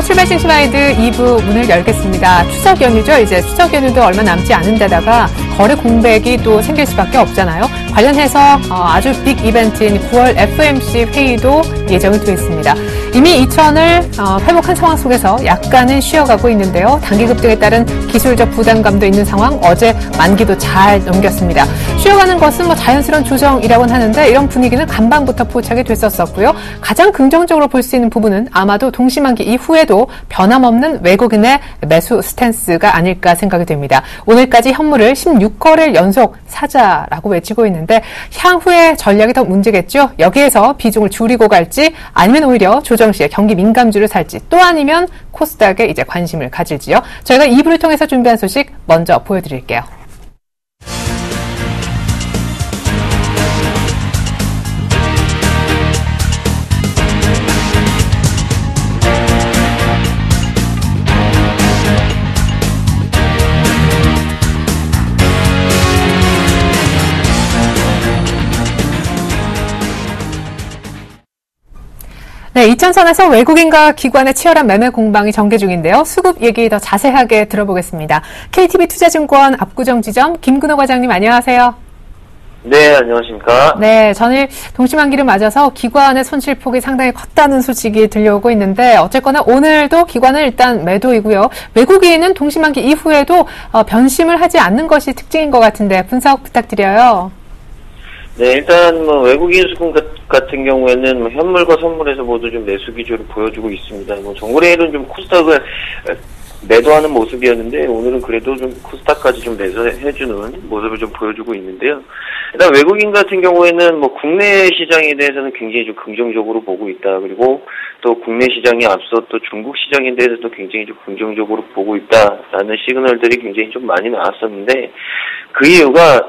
출발 심심하이드 2부 문을 열겠습니다. 추석 연휴죠. 이제 추석 연휴도 얼마 남지 않은 데다가 거래 공백이 또 생길 수밖에 없잖아요. 관련해서 아주 빅 이벤트인 9월 FOMC 회의도 예정이 되어 있습니다. 이미 2천을 회복한 상황 속에서 약간은 쉬어가고 있는데요. 단기급 등에 따른 기술적 부담감도 있는 상황, 어제 만기도 잘 넘겼습니다. 쉬어가는 것은 뭐 자연스러운 조정이라고는 하는데 이런 분위기는 간밤부터 포착이 됐었고요. 가장 긍정적으로 볼 수 있는 부분은 아마도 동시만기 이후에도 변함없는 외국인의 매수 스탠스가 아닐까 생각이 됩니다. 오늘까지 현물을 16거래일 연속 사자라고 외치고 있는데 향후의 전략이 더 문제겠죠. 여기에서 비중을 줄이고 갈지 아니면 오히려 조정 시에 경기 민감주를 살지 또 아니면 코스닥에 이제 관심을 가질지요. 저희가 2부를 통해서 준비한 소식 먼저 보여드릴게요. 네, 이천선에서 외국인과 기관의 치열한 매매 공방이 전개 중인데요. 수급 얘기 더 자세하게 들어보겠습니다. KTB 투자증권 압구정지점 김근호 과장님 안녕하세요. 네, 안녕하십니까. 네, 전일 동시만기를 맞아서 기관의 손실폭이 상당히 컸다는 소식이 들려오고 있는데 어쨌거나 오늘도 기관은 일단 매도이고요. 외국인은 동시만기 이후에도 변심을 하지 않는 것이 특징인 것 같은데 분석 부탁드려요. 네, 일단 외국인 수급 같은 경우에는 현물과 선물에서 모두 좀 매수 기조를 보여주고 있습니다. 정거래일은 좀 코스닥을 매도하는 모습이었는데 오늘은 그래도 좀 코스닥까지 좀 매수해주는 모습을 좀 보여주고 있는데요. 일단 외국인 같은 경우에는 국내 시장에 대해서는 굉장히 좀 긍정적으로 보고 있다. 그리고 또 국내 시장에 앞서 또 중국 시장에 대해서도 굉장히 좀 긍정적으로 보고 있다라는 시그널들이 굉장히 좀 많이 나왔었는데 그 이유가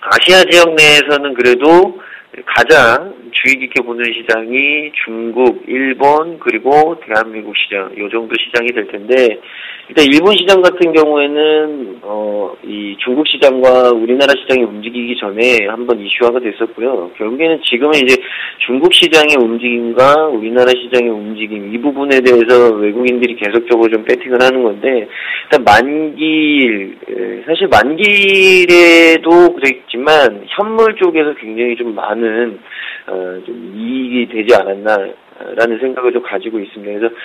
아시아 지역 내에서는 그래도 가장 주의 깊게 보는 시장이 중국, 일본, 그리고 대한민국 시장, 요 정도 시장이 될 텐데, 일단 일본 시장 같은 경우에는, 이 중국 시장과 우리나라 시장이 움직이기 전에 한번 이슈화가 됐었고요. 결국에는 지금은 이제 중국 시장의 움직임과 우리나라 시장의 움직임, 이 부분에 대해서 외국인들이 계속적으로 좀 배팅을 하는 건데, 일단 사실 만기에도 그랬지만, 현물 쪽에서 굉장히 좀 많은, 좀 이익이 되지 않았나라는 생각을 좀 가지고 있습니다. 그래서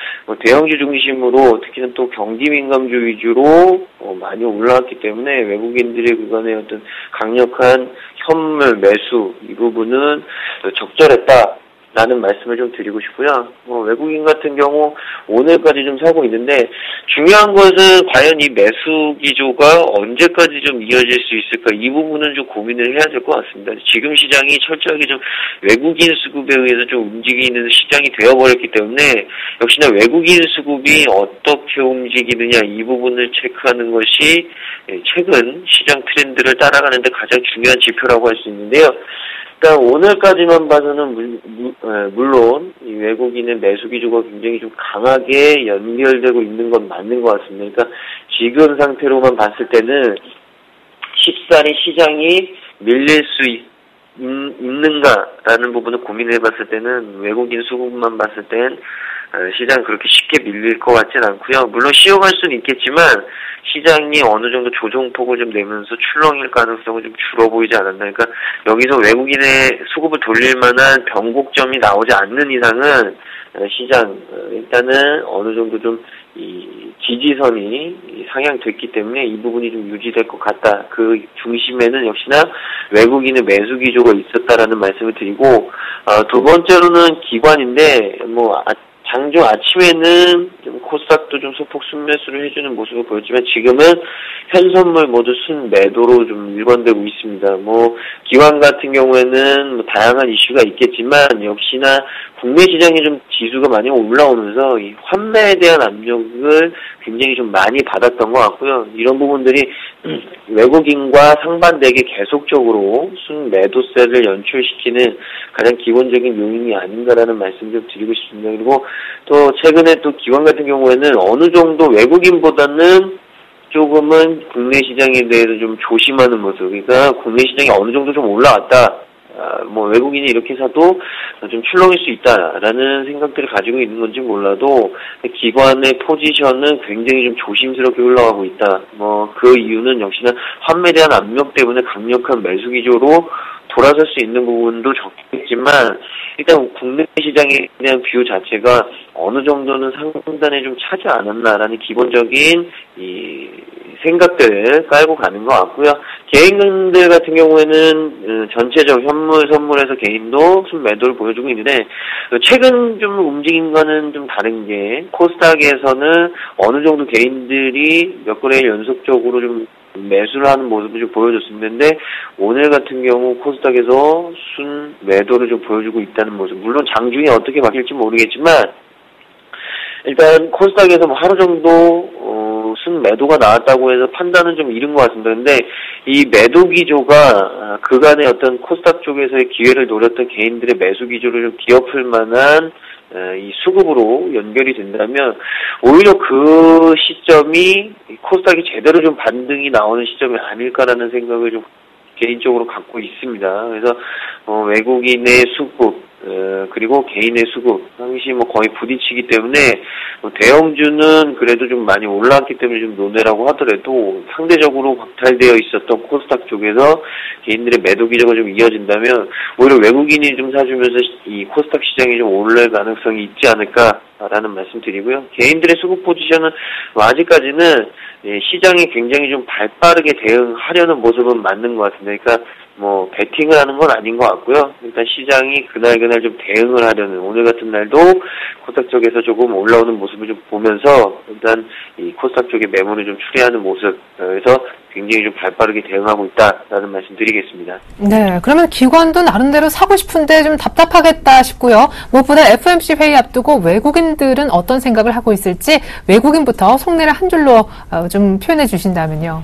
대형주 중심으로 특히나 또 경기 민감주 위주로 많이 올라왔기 때문에 외국인들의 그간의 어떤 강력한 현물 매수 이 부분은 적절했다라는 말씀을 좀 드리고 싶고요. 외국인 같은 경우 오늘까지 좀 사고 있는데 중요한 것은 과연 이 매수 기조가 언제까지 좀 이어질 수 있을까 이 부분은 좀 고민을 해야 될 것 같습니다. 지금 시장이 철저하게 좀 외국인 수급에 의해서 좀 움직이는 시장이 되어버렸기 때문에 역시나 외국인 수급이 어떻게 움직이느냐 이 부분을 체크하는 것이 최근 시장 트렌드를 따라가는 데 가장 중요한 지표라고 할 수 있는데요. 일단 오늘까지만 봐서는 물론 이 외국인의 매수 기조가 굉장히 좀 강하게 연결되고 있는 건 맞는 것 같습니다. 그러니까 지금 상태로만 봤을 때는 쉽사리 시장이 밀릴 수 있는가라는 부분을 고민해 봤을 때는 외국인 수급만 봤을 땐 시장이 그렇게 쉽게 밀릴 것 같진 않고요. 물론 쉬어갈 수는 있겠지만 시장이 어느 정도 조정폭을 좀 내면서 출렁일 가능성은 좀 줄어 보이지 않았나. 그러니까 여기서 외국인의 수급을 돌릴 만한 변곡점이 나오지 않는 이상은 시장 일단은 어느 정도 좀 이 지지선이 상향됐기 때문에 이 부분이 좀 유지될 것 같다. 그 중심에는 역시나 외국인의 매수 기조가 있었다라는 말씀을 드리고 두 번째로는 기관인데 장중 아침에는 좀 코스닥도 좀 소폭 순매수를 해주는 모습을 보였지만 지금은 현선물 모두 순매도로 좀 일관되고 있습니다. 기관 같은 경우에는 다양한 이슈가 있겠지만 역시나 국내 시장에 좀 지수가 많이 올라오면서 이 환매에 대한 압력을 굉장히 좀 많이 받았던 것 같고요. 이런 부분들이 외국인과 상반되게 계속적으로 순매도세를 연출시키는 가장 기본적인 요인이 아닌가라는 말씀 좀 드리고 싶습니다. 그리고 또 최근에 또 기관 같은 경우에는 어느 정도 외국인보다는 조금은 국내 시장에 대해서 좀 조심하는 모습. 그러니까 국내 시장이 어느 정도 좀 올라왔다. 뭐 외국인이 이렇게 사도 좀 출렁일 수 있다라는 생각들을 가지고 있는 건지 몰라도 기관의 포지션은 굉장히 좀 조심스럽게 흘러가고 있다. 뭐 그 이유는 역시나 환매에 대한 압력 때문에 강력한 매수 기조로 돌아설 수 있는 부분도 적겠지만 일단 국내 시장에 대한 뷰 자체가 어느 정도는 상단에 좀 차지 않았나라는 기본적인 이 생각들을 깔고 가는 것 같고요. 개인들 같은 경우에는 전체적 현물 선물에서 개인도 순매도를 보여주고 있는데 최근 좀 움직인 거는 좀 다른 게 코스닥에서는 어느 정도 개인들이 몇 거래일 연속적으로 좀 매수를 하는 모습을 좀 보여줬었는데 오늘 같은 경우 코스닥에서 순 매도를 좀 보여주고 있다는 모습. 물론 장중에 어떻게 바뀔지 모르겠지만 일단 코스닥에서 뭐 하루 정도 순 매도가 나왔다고 해서 판단은 좀 이른 것 같습니다. 근데 이 매도 기조가 그간의 어떤 코스닥 쪽에서의 기회를 노렸던 개인들의 매수 기조를 좀 뒤엎을 만한 이 수급으로 연결이 된다면 오히려 그 시점이 코스닥이 제대로 좀 반등이 나오는 시점이 아닐까라는 생각을 좀 개인적으로 갖고 있습니다. 그래서 외국인의 수급 그리고 개인의 수급 당시 뭐 거의 부딪히기 때문에 대형주는 그래도 좀 많이 올라왔기 때문에 좀 논외라고 하더라도 상대적으로 박탈되어 있었던 코스닥 쪽에서 개인들의 매도 기조가 좀 이어진다면 오히려 외국인이 좀 사주면서 이 코스닥 시장이 좀 오를 가능성이 있지 않을까라는 말씀드리고요. 개인들의 수급 포지션은 아직까지는 시장이 굉장히 좀 발빠르게 대응하려는 모습은 맞는 것 같습니다. 그러니까 뭐 베팅을 하는 건 아닌 것 같고요. 일단 시장이 그날 좀 대응을 하려는 오늘 같은 날도 코스닥 쪽에서 조금 올라오는 모습을 좀 보면서 일단 이 코스닥 쪽에 매물을 좀 추리하는 모습 그래서 굉장히 좀 발빠르게 대응하고 있다라는 말씀 드리겠습니다. 네, 그러면 기관도 나름대로 사고 싶은데 좀 답답하겠다 싶고요. 무엇보다 FOMC 회의 앞두고 외국인들은 어떤 생각을 하고 있을지 외국인부터 속내를 한 줄로 좀 표현해 주신다면요.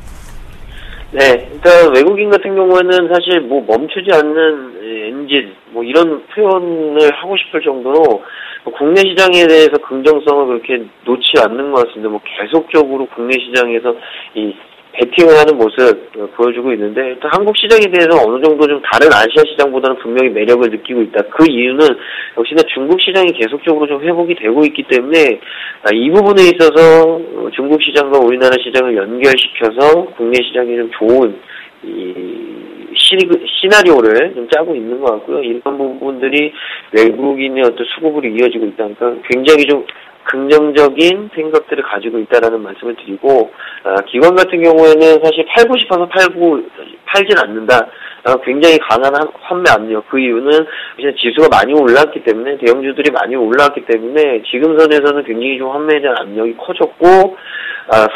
네, 일단 외국인 같은 경우에는 사실 뭐 멈추지 않는 엔진 뭐 이런 표현을 하고 싶을 정도로 국내 시장에 대해서 긍정성을 그렇게 놓지 않는 것 같습니다. 뭐 계속적으로 국내 시장에서 이 베팅을 하는 모습 보여주고 있는데 일단 한국 시장에 대해서 어느 정도 좀 다른 아시아 시장보다는 분명히 매력을 느끼고 있다. 그 이유는 역시나 중국 시장이 계속적으로 좀 회복이 되고 있기 때문에 이 부분에 있어서 중국 시장과 우리나라 시장을 연결시켜서 국내 시장에 좀 좋은 시나리오를 좀 짜고 있는 것 같고요. 이런 부분들이 외국인의 어떤 수급으로 이어지고 있다니까 굉장히 좀 긍정적인 생각들을 가지고 있다라는 말씀을 드리고 기관 같은 경우에는 사실 팔고 싶어서 팔진 않는다. 굉장히 강한 환매 압력. 그 이유는 이제 지수가 많이 올랐기 때문에 대형주들이 많이 올랐기 때문에 지금 선에서는 굉장히 좀 환매에 대한 압력이 커졌고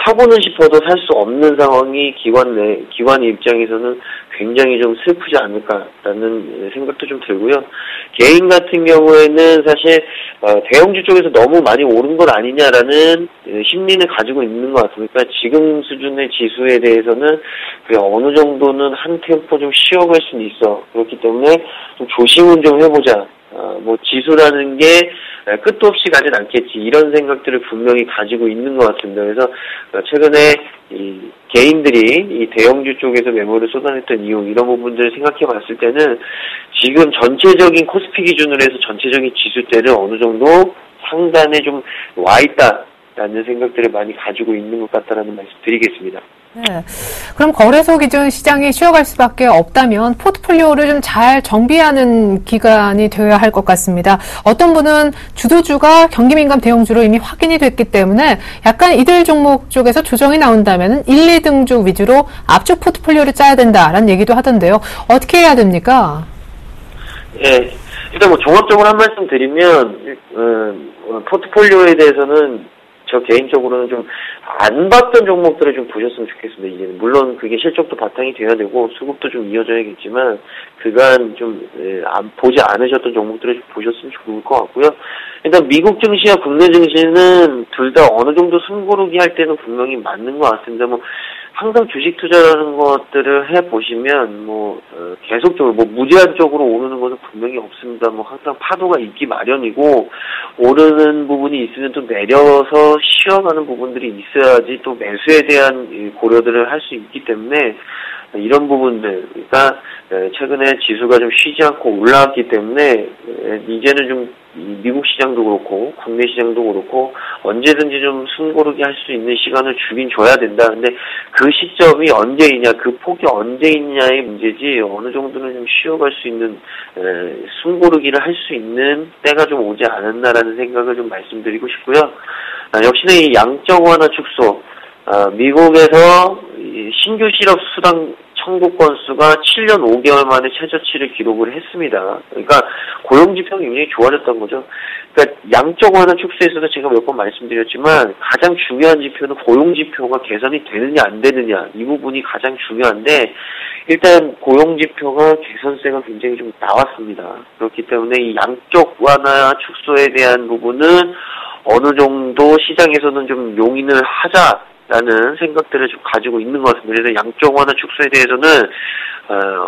사고는 싶어도 살 수 없는 상황이 기관의 입장에서는 굉장히 좀 슬프지 않을까라는 생각도 좀 들고요. 개인 같은 경우에는 사실 대형주 쪽에서 너무 많이 오른 건 아니냐라는 심리는 가지고 있는 것 같습니다. 그러니까 지금 수준의 지수에 대해서는 어느 정도는 한 템포 좀 쉬어갈 수는 있어. 그렇기 때문에 좀 조심은 좀 해보자. 뭐 지수라는 게 끝도 없이 가진 않겠지 이런 생각들을 분명히 가지고 있는 것 같습니다. 그래서 최근에 이 개인들이 이 대형주 쪽에서 매물을 쏟아냈던 이유 이런 부분들을 생각해봤을 때는 지금 전체적인 코스피 기준으로 해서 전체적인 지수대를 어느 정도 상단에 좀 와 있다라는 생각들을 많이 가지고 있는 것 같다라는 말씀 드리겠습니다. 네. 그럼 거래소 기준 시장이 쉬어갈 수밖에 없다면 포트폴리오를 좀 잘 정비하는 기간이 되어야 할 것 같습니다. 어떤 분은 주도주가 경기민감 대형주로 이미 확인이 됐기 때문에 약간 이들 종목 쪽에서 조정이 나온다면 1, 2등주 위주로 앞쪽 포트폴리오를 짜야 된다라는 얘기도 하던데요. 어떻게 해야 됩니까? 예. 일단 뭐 종합적으로 한 말씀 드리면 포트폴리오에 대해서는 저 개인적으로는 좀 안 봤던 종목들을 좀 보셨으면 좋겠습니다. 이제는 물론 그게 실적도 바탕이 돼야 되고 수급도 좀 이어져야겠지만 그간 좀 보지 않으셨던 종목들을 좀 보셨으면 좋을 것 같고요. 일단 미국 증시와 국내 증시는 둘 다 어느 정도 숨고르기 할 때는 분명히 맞는 것 같습니다. 뭐 항상 주식 투자라는 것들을 해보시면 계속적으로 무제한적으로 오르는 것은 분명히 없습니다. 항상 파도가 있기 마련이고 오르는 부분이 있으면 또 내려서 쉬어가는 부분들이 있어야지 또 매수에 대한 고려들을 할 수 있기 때문에 이런 부분들, 그러니까 최근에 지수가 좀 쉬지 않고 올라왔기 때문에 이제는 좀 미국 시장도 그렇고 국내 시장도 그렇고 언제든지 좀 숨고르기 할 수 있는 시간을 주긴 줘야 된다. 근데 그 시점이 언제이냐, 그 폭이 언제이냐의 문제지 어느 정도는 좀 쉬어갈 수 있는 숨고르기를 할 수 있는 때가 좀 오지 않았나라는 생각을 좀 말씀드리고 싶고요. 역시나 이 양적 완화 축소, 미국에서 신규 실업 수당 청구 건수가 7년 5개월 만에 최저치를 기록을 했습니다. 그러니까 고용지표가 굉장히 좋아졌던 거죠. 그러니까 양적 완화 축소에서도 제가 몇 번 말씀드렸지만 가장 중요한 지표는 고용지표가 개선이 되느냐 안 되느냐, 이 부분이 가장 중요한데 일단 고용지표가 개선세가 굉장히 좀 나왔습니다. 그렇기 때문에 이 양적 완화 축소에 대한 부분은 어느 정도 시장에서는 좀 용인을 하자라는 생각들을 좀 가지고 있는 것 같습니다. 그래서 양적 완화 축소에 대해서는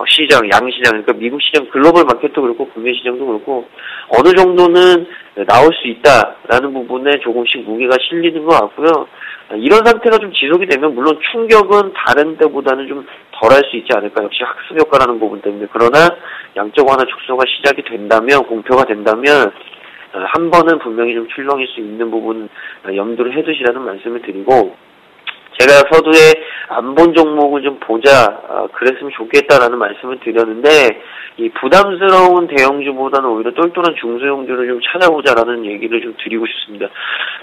시장, 양시장, 그러니까 미국 시장 글로벌 마켓도 그렇고 국내 시장도 그렇고 어느 정도는 나올 수 있다라는 부분에 조금씩 무게가 실리는 것 같고요. 이런 상태가 좀 지속이 되면 물론 충격은 다른 때보다는 좀 덜할 수 있지 않을까. 역시 학습 효과라는 부분 때문에. 그러나 양적 완화 축소가 시작이 된다면, 공표가 된다면 한 번은 분명히 좀 출렁일 수 있는 부분 염두를 해두시라는 말씀을 드리고, 제가 서두에 안 본 종목을 좀 보자, 그랬으면 좋겠다라는 말씀을 드렸는데, 이 부담스러운 대형주보다는 오히려 똘똘한 중소형주를 좀 찾아보자라는 얘기를 좀 드리고 싶습니다.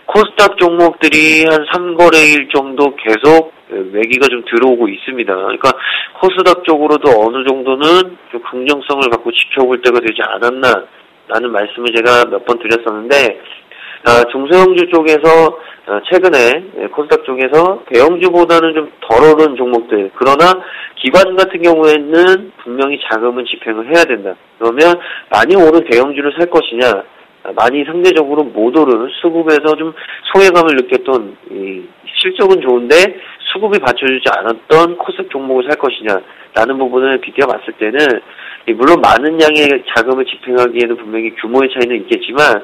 코스닥 종목들이 한 3거래일 정도 계속 매기가 좀 들어오고 있습니다. 그러니까 코스닥 쪽으로도 어느 정도는 좀 긍정성을 갖고 지켜볼 때가 되지 않았나라는 말씀을 제가 몇 번 드렸었는데, 중소형주 쪽에서 최근에 코스닥 쪽에서 대형주보다는 좀 덜 오른 종목들, 그러나 기관 같은 경우에는 분명히 자금은 집행을 해야 된다. 그러면 많이 오른 대형주를 살 것이냐, 많이 상대적으로 못 오른 수급에서 좀 소외감을 느꼈던, 실적은 좋은데 수급이 받쳐주지 않았던 코스닥 종목을 살 것이냐라는 부분을 비교해봤을 때는 물론 많은 양의 자금을 집행하기에는 분명히 규모의 차이는 있겠지만,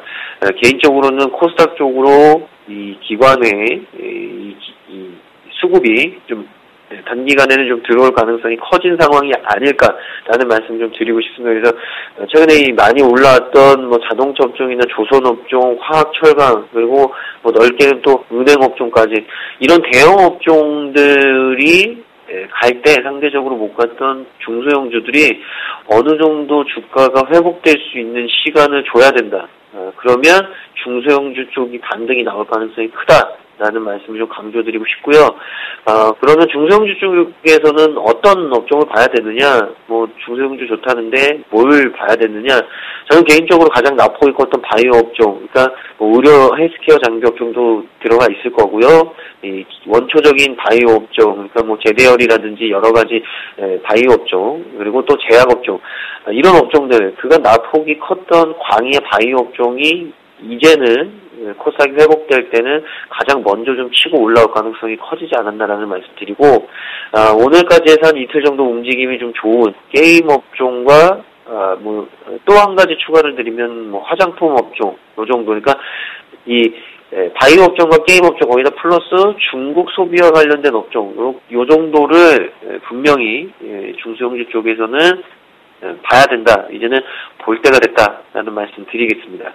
개인적으로는 코스닥 쪽으로 이 기관의 이 수급이 좀 단기간에는 좀 들어올 가능성이 커진 상황이 아닐까라는 말씀 좀 드리고 싶습니다. 그래서 최근에 이 많이 올라왔던 뭐 자동차 업종이나 조선 업종, 화학, 철강, 그리고 뭐 넓게는 또 은행 업종까지 이런 대형 업종들이 갈 때 상대적으로 못 갔던 중소형주들이 어느 정도 주가가 회복될 수 있는 시간을 줘야 된다. 그러면 중소형주 쪽이 반등이 나올 가능성이 크다라는 말씀을 좀 강조드리고 싶고요. 그러면 중소형주 쪽에서는 어떤 업종을 봐야 되느냐, 뭐 중소형주 좋다는데 뭘 봐야 되느냐, 저는 개인적으로 가장 낙폭이 컸던 바이오 업종, 그러니까 뭐 의료 헬스케어 장비 업종도 들어가 있을 거고요. 이 원초적인 바이오 업종, 그러니까 뭐 제대열이라든지 여러 가지 바이오 업종, 그리고 또 제약 업종, 이런 업종들, 그간 낙폭이 컸던 광의의 바이오 업종이 이제는 코스닥이 회복될 때는 가장 먼저 좀 치고 올라올 가능성이 커지지 않았나라는 말씀 드리고, 오늘까지 해서 한 이틀 정도 움직임이 좀 좋은 게임 업종과 뭐 또 한 가지 추가를 드리면 뭐 화장품 업종, 요 정도. 그러니까 이 바이오 업종과 게임 업종 거기다 플러스 중국 소비와 관련된 업종, 요 정도를 분명히 중소형주 쪽에서는 봐야 된다. 이제는 볼 때가 됐다라는 말씀 드리겠습니다.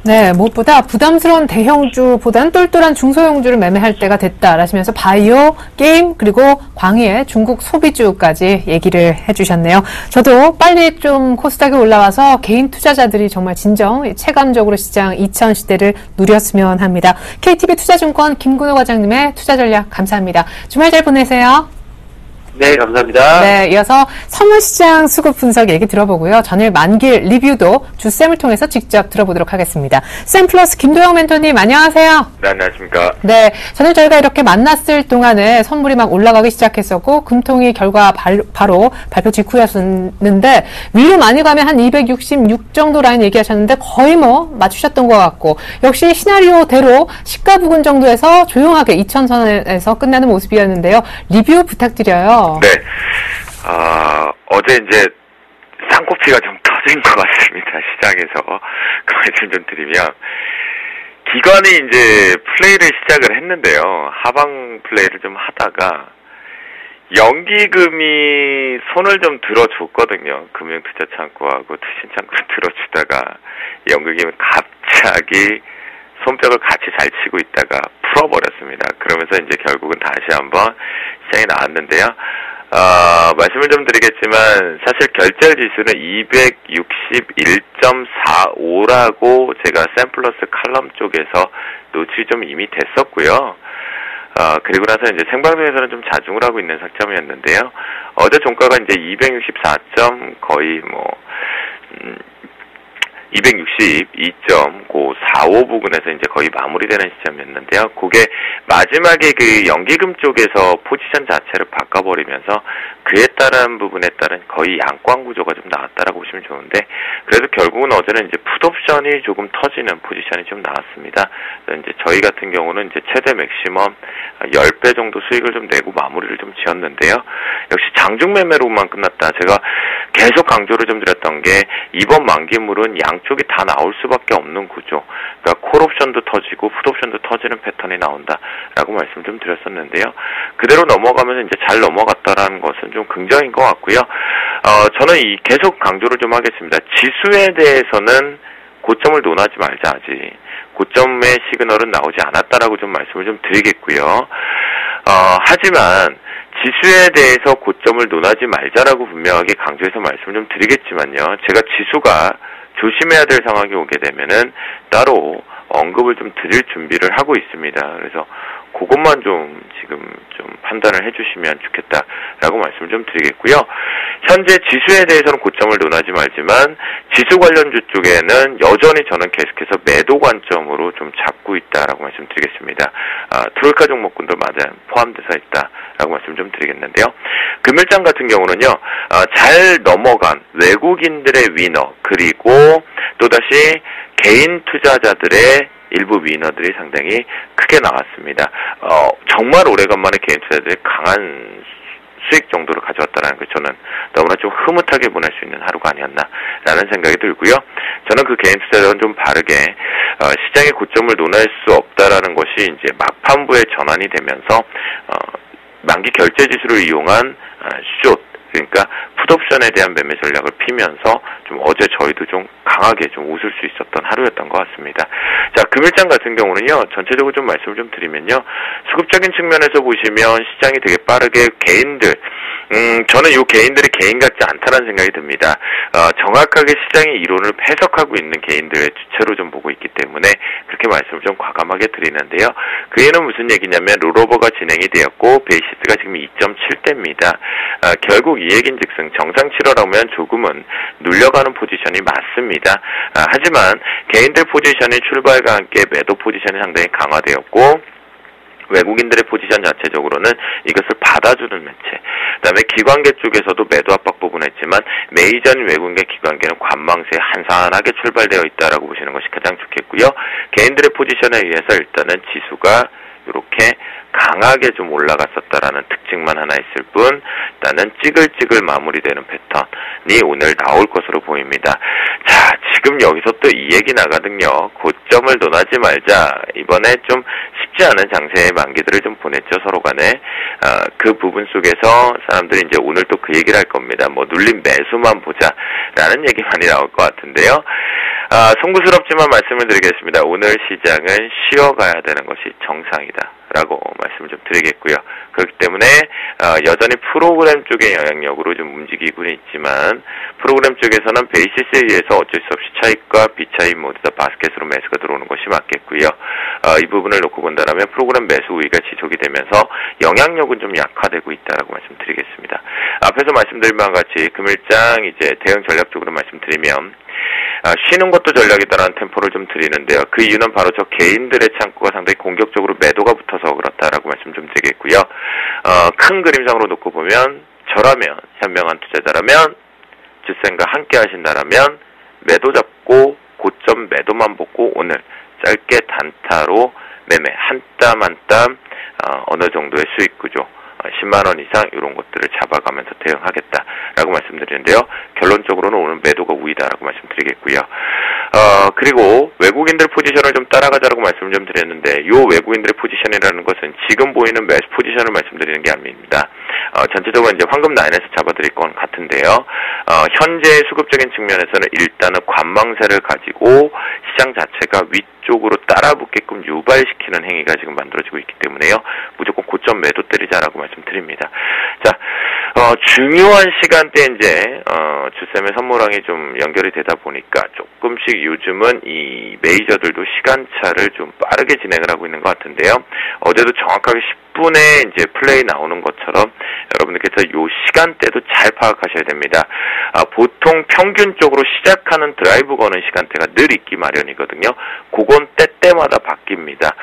네, 무엇보다 부담스러운 대형주보다는 똘똘한 중소형주를 매매할 때가 됐다라시면서 바이오, 게임, 그리고 광의의 중국 소비주까지 얘기를 해주셨네요. 저도 빨리 좀 코스닥에 올라와서 개인 투자자들이 정말 진정 체감적으로 시장 2000 시대를 누렸으면 합니다. KTB 투자증권 김근호 과장님의 투자 전략 감사합니다. 주말 잘 보내세요. 네, 감사합니다. 네, 이어서 선물시장 수급 분석 얘기 들어보고요. 전일 만길 리뷰도 주쌤을 통해서 직접 들어보도록 하겠습니다. 쌤 플러스 김도영 멘토님 안녕하세요. 네, 안녕하십니까. 네, 전일 저희가 이렇게 만났을 동안에 선물이 막 올라가기 시작했었고 금통위 결과 바로 발표 직후였었는데 위로 많이 가면 한 266 정도 라인 얘기하셨는데 거의 뭐 맞추셨던 것 같고 역시 시나리오대로 시가 부근 정도에서 조용하게 2000선에서 끝나는 모습이었는데요. 리뷰 부탁드려요. 네. 어제 이제 쌍코피가 좀 터진 것 같습니다. 시장에서. 그 말씀 좀 드리면, 기관이 이제 플레이를 시작을 했는데요. 하방 플레이를 좀 하다가, 연기금이 손을 좀 들어줬거든요. 금융투자창구하고 투신창구를 들어주다가 연기금이 갑자기 손뼉을 같이 잘 치고 있다가 풀어버렸습니다. 그러면서 이제 결국은 다시 한번 시장에 나왔는데요. 말씀을 좀 드리겠지만 사실 결제 지수는 261.45라고 제가 샘플러스 칼럼 쪽에서 노출이 좀 이미 됐었고요. 그리고 나서 이제 생방송에서는 좀 자중을 하고 있는 상점이었는데요. 어제 종가가 이제 264점 거의 262.45 부근에서 이제 거의 마무리되는 시점이었는데요. 그게 마지막에 그 연기금 쪽에서 포지션 자체를 바꿔버리면서 그에 따른 부분에 따른 거의 양광 구조가 좀 나왔다라고 보시면 좋은데, 그래도 결국은 어제는 이제 풋옵션이 조금 터지는 포지션이 좀 나왔습니다. 이제 저희 같은 경우는 이제 최대 맥시멈 10배 정도 수익을 좀 내고 마무리를 좀 지었는데요. 역시 장중 매매로만 끝났다. 제가 계속 강조를 좀 드렸던 게 이번 만기물은 양쪽이 다 나올 수밖에 없는 구조. 그러니까 콜옵션도 터지고 풋옵션도 터지는 패턴이 나온다라고 말씀 좀 드렸었는데요. 그대로 넘어가면서 이제 잘 넘어갔다라는 것은 좀 긍정인 것 같고요. 저는 계속 강조를 좀 하겠습니다. 지수에 대해서는 고점을 논하지 말자 하지. 고점의 시그널은 나오지 않았다라고 좀 말씀을 좀 드리겠고요. 하지만 지수에 대해서 고점을 논하지 말자라고 분명하게 강조해서 말씀을 좀 드리겠지만요. 제가 지수가 조심해야 될 상황이 오게 되면은 따로 언급을 좀 드릴 준비를 하고 있습니다. 그래서 그것만 좀 지금 좀 판단을 해주시면 좋겠다라고 말씀을 좀 드리겠고요. 현재 지수에 대해서는 고점을 논하지 말지만 지수 관련주 쪽에는 여전히 저는 계속해서 매도 관점으로 좀 잡고 있다라고 말씀드리겠습니다. 트로이카 종목군도 맞아 포함돼서 있다라고 말씀 좀 드리겠는데요. 금일장 같은 경우는요, 잘 넘어간 외국인들의 위너 그리고 또다시 개인 투자자들의 일부 위너들이 상당히 크게 나왔습니다. 정말 오래간만에 개인 투자자들이 강한 수익 정도를 가져왔다는 게 저는 너무나 좀 흐뭇하게 보낼 수 있는 하루가 아니었나라는 생각이 들고요. 저는 그 개인 투자자는 좀 바르게 시장의 고점을 논할 수 없다라는 것이 이제 막판부에 전환이 되면서 만기 결제 지수를 이용한 숏, 그러니까 풋옵션에 대한 매매 전략을 피면서 좀 어제 저희도 좀 강하게 좀 웃을 수 있었던 하루였던 것 같습니다. 자, 금일장 같은 경우는요, 전체적으로 좀 말씀을 좀 드리면요, 수급적인 측면에서 보시면 시장이 되게 빠르게 개인들, 저는 이 개인들이 개인 같지 않다는 생각이 듭니다. 정확하게 시장의 이론을 해석하고 있는 개인들의 주체로 좀 보고 있기 때문에 그렇게 말씀을 좀 과감하게 드리는데요. 그 얘기는 무슨 얘기냐면 롤오버가 진행이 되었고 베이시스가 지금 2.7대입니다. 결국 이 얘기인즉슨 정상 치러라면 조금은 눌려가는 포지션이 맞습니다. 하지만 개인들 포지션이 출발과 함께 매도 포지션이 상당히 강화되었고 외국인들의 포지션 자체적으로는 이것을 받아주는 매체, 그다음에 기관계 쪽에서도 매도 압박 부분했지만 메이저인 외국인계 기관계는 관망세에 한산하게 출발되어 있다라고 보시는 것이 가장 좋겠고요. 개인들의 포지션에 의해서 일단은 지수가 이렇게 강하게 좀 올라갔었다라는 특징만 하나 있을 뿐 일단은 찌글찌글 마무리되는 패턴이 오늘 나올 것으로 보입니다. 자, 지금 여기서 또 이 얘기 나가거든요. 고점을 논하지 말자. 이번에 좀 쉽지 않은 장세의 만기들을 좀 보냈죠, 서로 간에. 그 부분 속에서 사람들이 이제 오늘 또 그 얘기를 할 겁니다. 뭐 눌린 매수만 보자라는 얘기 많이 나올 것 같은데요. 송구스럽지만 말씀을 드리겠습니다. 오늘 시장은 쉬어가야 되는 것이 정상이다라고 말씀을 좀 드리겠고요. 그렇기 때문에 여전히 프로그램 쪽의 영향력으로 좀 움직이고는 있지만 프로그램 쪽에서는 베이시스에 의해서 어쩔 수 없이 차익과 비차익 모두 다 바스켓으로 매수가 들어오는 것이 맞겠고요. 이 부분을 놓고 본다면 프로그램 매수 우위가 지속이 되면서 영향력은 좀 약화되고 있다라고 말씀드리겠습니다. 앞에서 말씀드린 바와 같이 금일장 이제 대응 전략적으로 말씀드리면 쉬는 것도 전략이다라는 템포를 좀 드리는데요. 그 이유는 바로 저 개인들의 창구가 상당히 공격적으로 매도가 붙어서 그렇다라고 말씀 좀 드리겠고요. 큰 그림상으로 놓고 보면 저라면 현명한 투자자라면 주센과 함께 하신다라면 매도 잡고 고점 매도만 보고 오늘 짧게 단타로 매매 한 땀 한 땀 어느 정도의 수익 구조 10만원 이상 이런 것들을 잡아가면서 대응하겠다라고 말씀드리는데요. 결론적으로는 오늘 매도가 우위다라고 말씀드리겠고요. 그리고 외국인들 포지션을 좀 따라가자라고 말씀을 좀 드렸는데 이 외국인들의 포지션이라는 것은 지금 보이는 매수 포지션을 말씀드리는 게 아닙니다. 전체적으로 이제 황금 라인에서 잡아드릴 건 같은데요. 현재 수급적인 측면에서는 일단은 관망세를 가지고 시장 자체가 위쪽으로 따라붙게끔 유발시키는 행위가 지금 만들어지고 있기 때문에요. 무조건 고점 매도 때리자라고 말씀드립니다. 자, 중요한 시간대 이제 주셈의 선물항이 좀 연결이 되다 보니까 조금씩 요즘은 이 메이저들도 시간차를 좀 빠르게 진행을 하고 있는 것 같은데요. 어제도 정확하게 10분에 이제 플레이 나오는 것처럼 여러분들께서 요 시간대도 잘 파악하셔야 됩니다. 보통 평균적으로 시작하는 드라이브 거는 시간대가 늘 있기 마련이거든요. 그건 때때마다 바뀝니다.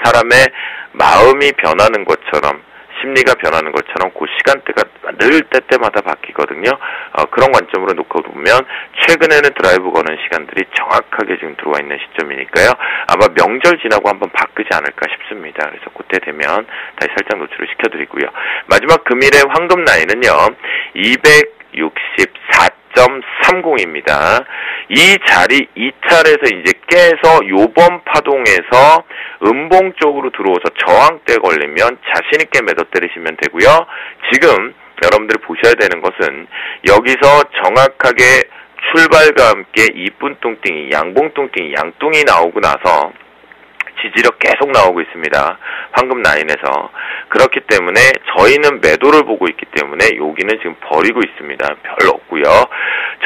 사람의 마음이 변하는 것처럼 심리가 변하는 것처럼 그 시간대가 늘 때때마다 바뀌거든요. 그런 관점으로 놓고 보면 최근에는 드라이브 거는 시간들이 정확하게 지금 들어와 있는 시점이니까요. 아마 명절 지나고 한번 바뀌지 않을까 싶습니다. 그래서 그때 되면 다시 살짝 노출을 시켜드리고요. 마지막 금일의 황금 라인은요. 264.30입니다. 이 자리 이탈에서 이제 깨서 요번 파동에서 음봉 쪽으로 들어오서 저항대 걸리면 자신있게 매도 때리시면 되고요. 지금 여러분들이 보셔야 되는 것은 여기서 정확하게 출발과 함께 이쁜 뚱띵이, 양봉 뚱띵이, 양뚱이 나오고 나서 지지력 계속 나오고 있습니다. 황금 라인에서. 그렇기 때문에 저희는 매도를 보고 있기 때문에 여기는 지금 버리고 있습니다. 별로 없고요.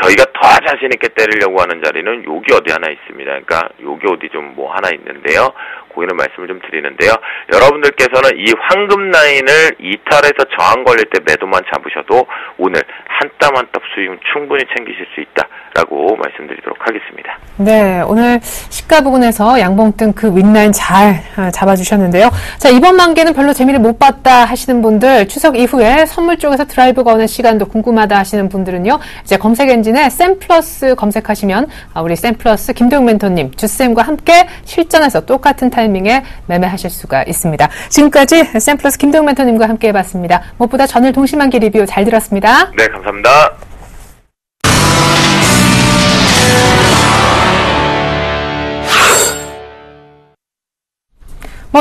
저희가 더 자신 있게 때리려고 하는 자리는 여기 어디 하나 있습니다. 그러니까 여기 어디 좀 뭐 하나 있는데요. 거기는 말씀을 좀 드리는데요. 여러분들께서는 이 황금 라인을 이탈해서 저항 걸릴 때 매도만 잡으셔도 오늘 한 땀 한 땀 수익은 충분히 챙기실 수 있다라고 말씀드리도록 하겠습니다. 네, 오늘 시가 부근에서 양봉등 그 윗라인 잘 잡아주셨는데요. 자, 이번 만기는 별로 재미를 못 봤다 하시는 분들, 추석 이후에 선물 쪽에서 드라이브 거는 시간도 궁금하다 하시는 분들은요, 이제 검색 엔진에 샘플러스 검색하시면 우리 샘플러스 김도영 멘토님, 주쌤과 함께 실전에서 똑같은 타이밍에 매매하실 수가 있습니다. 지금까지 샘플러스 김도영 멘토님과 함께 해봤습니다. 무엇보다 전일 동시만기 리뷰 잘 들었습니다. 네, 감사합니다.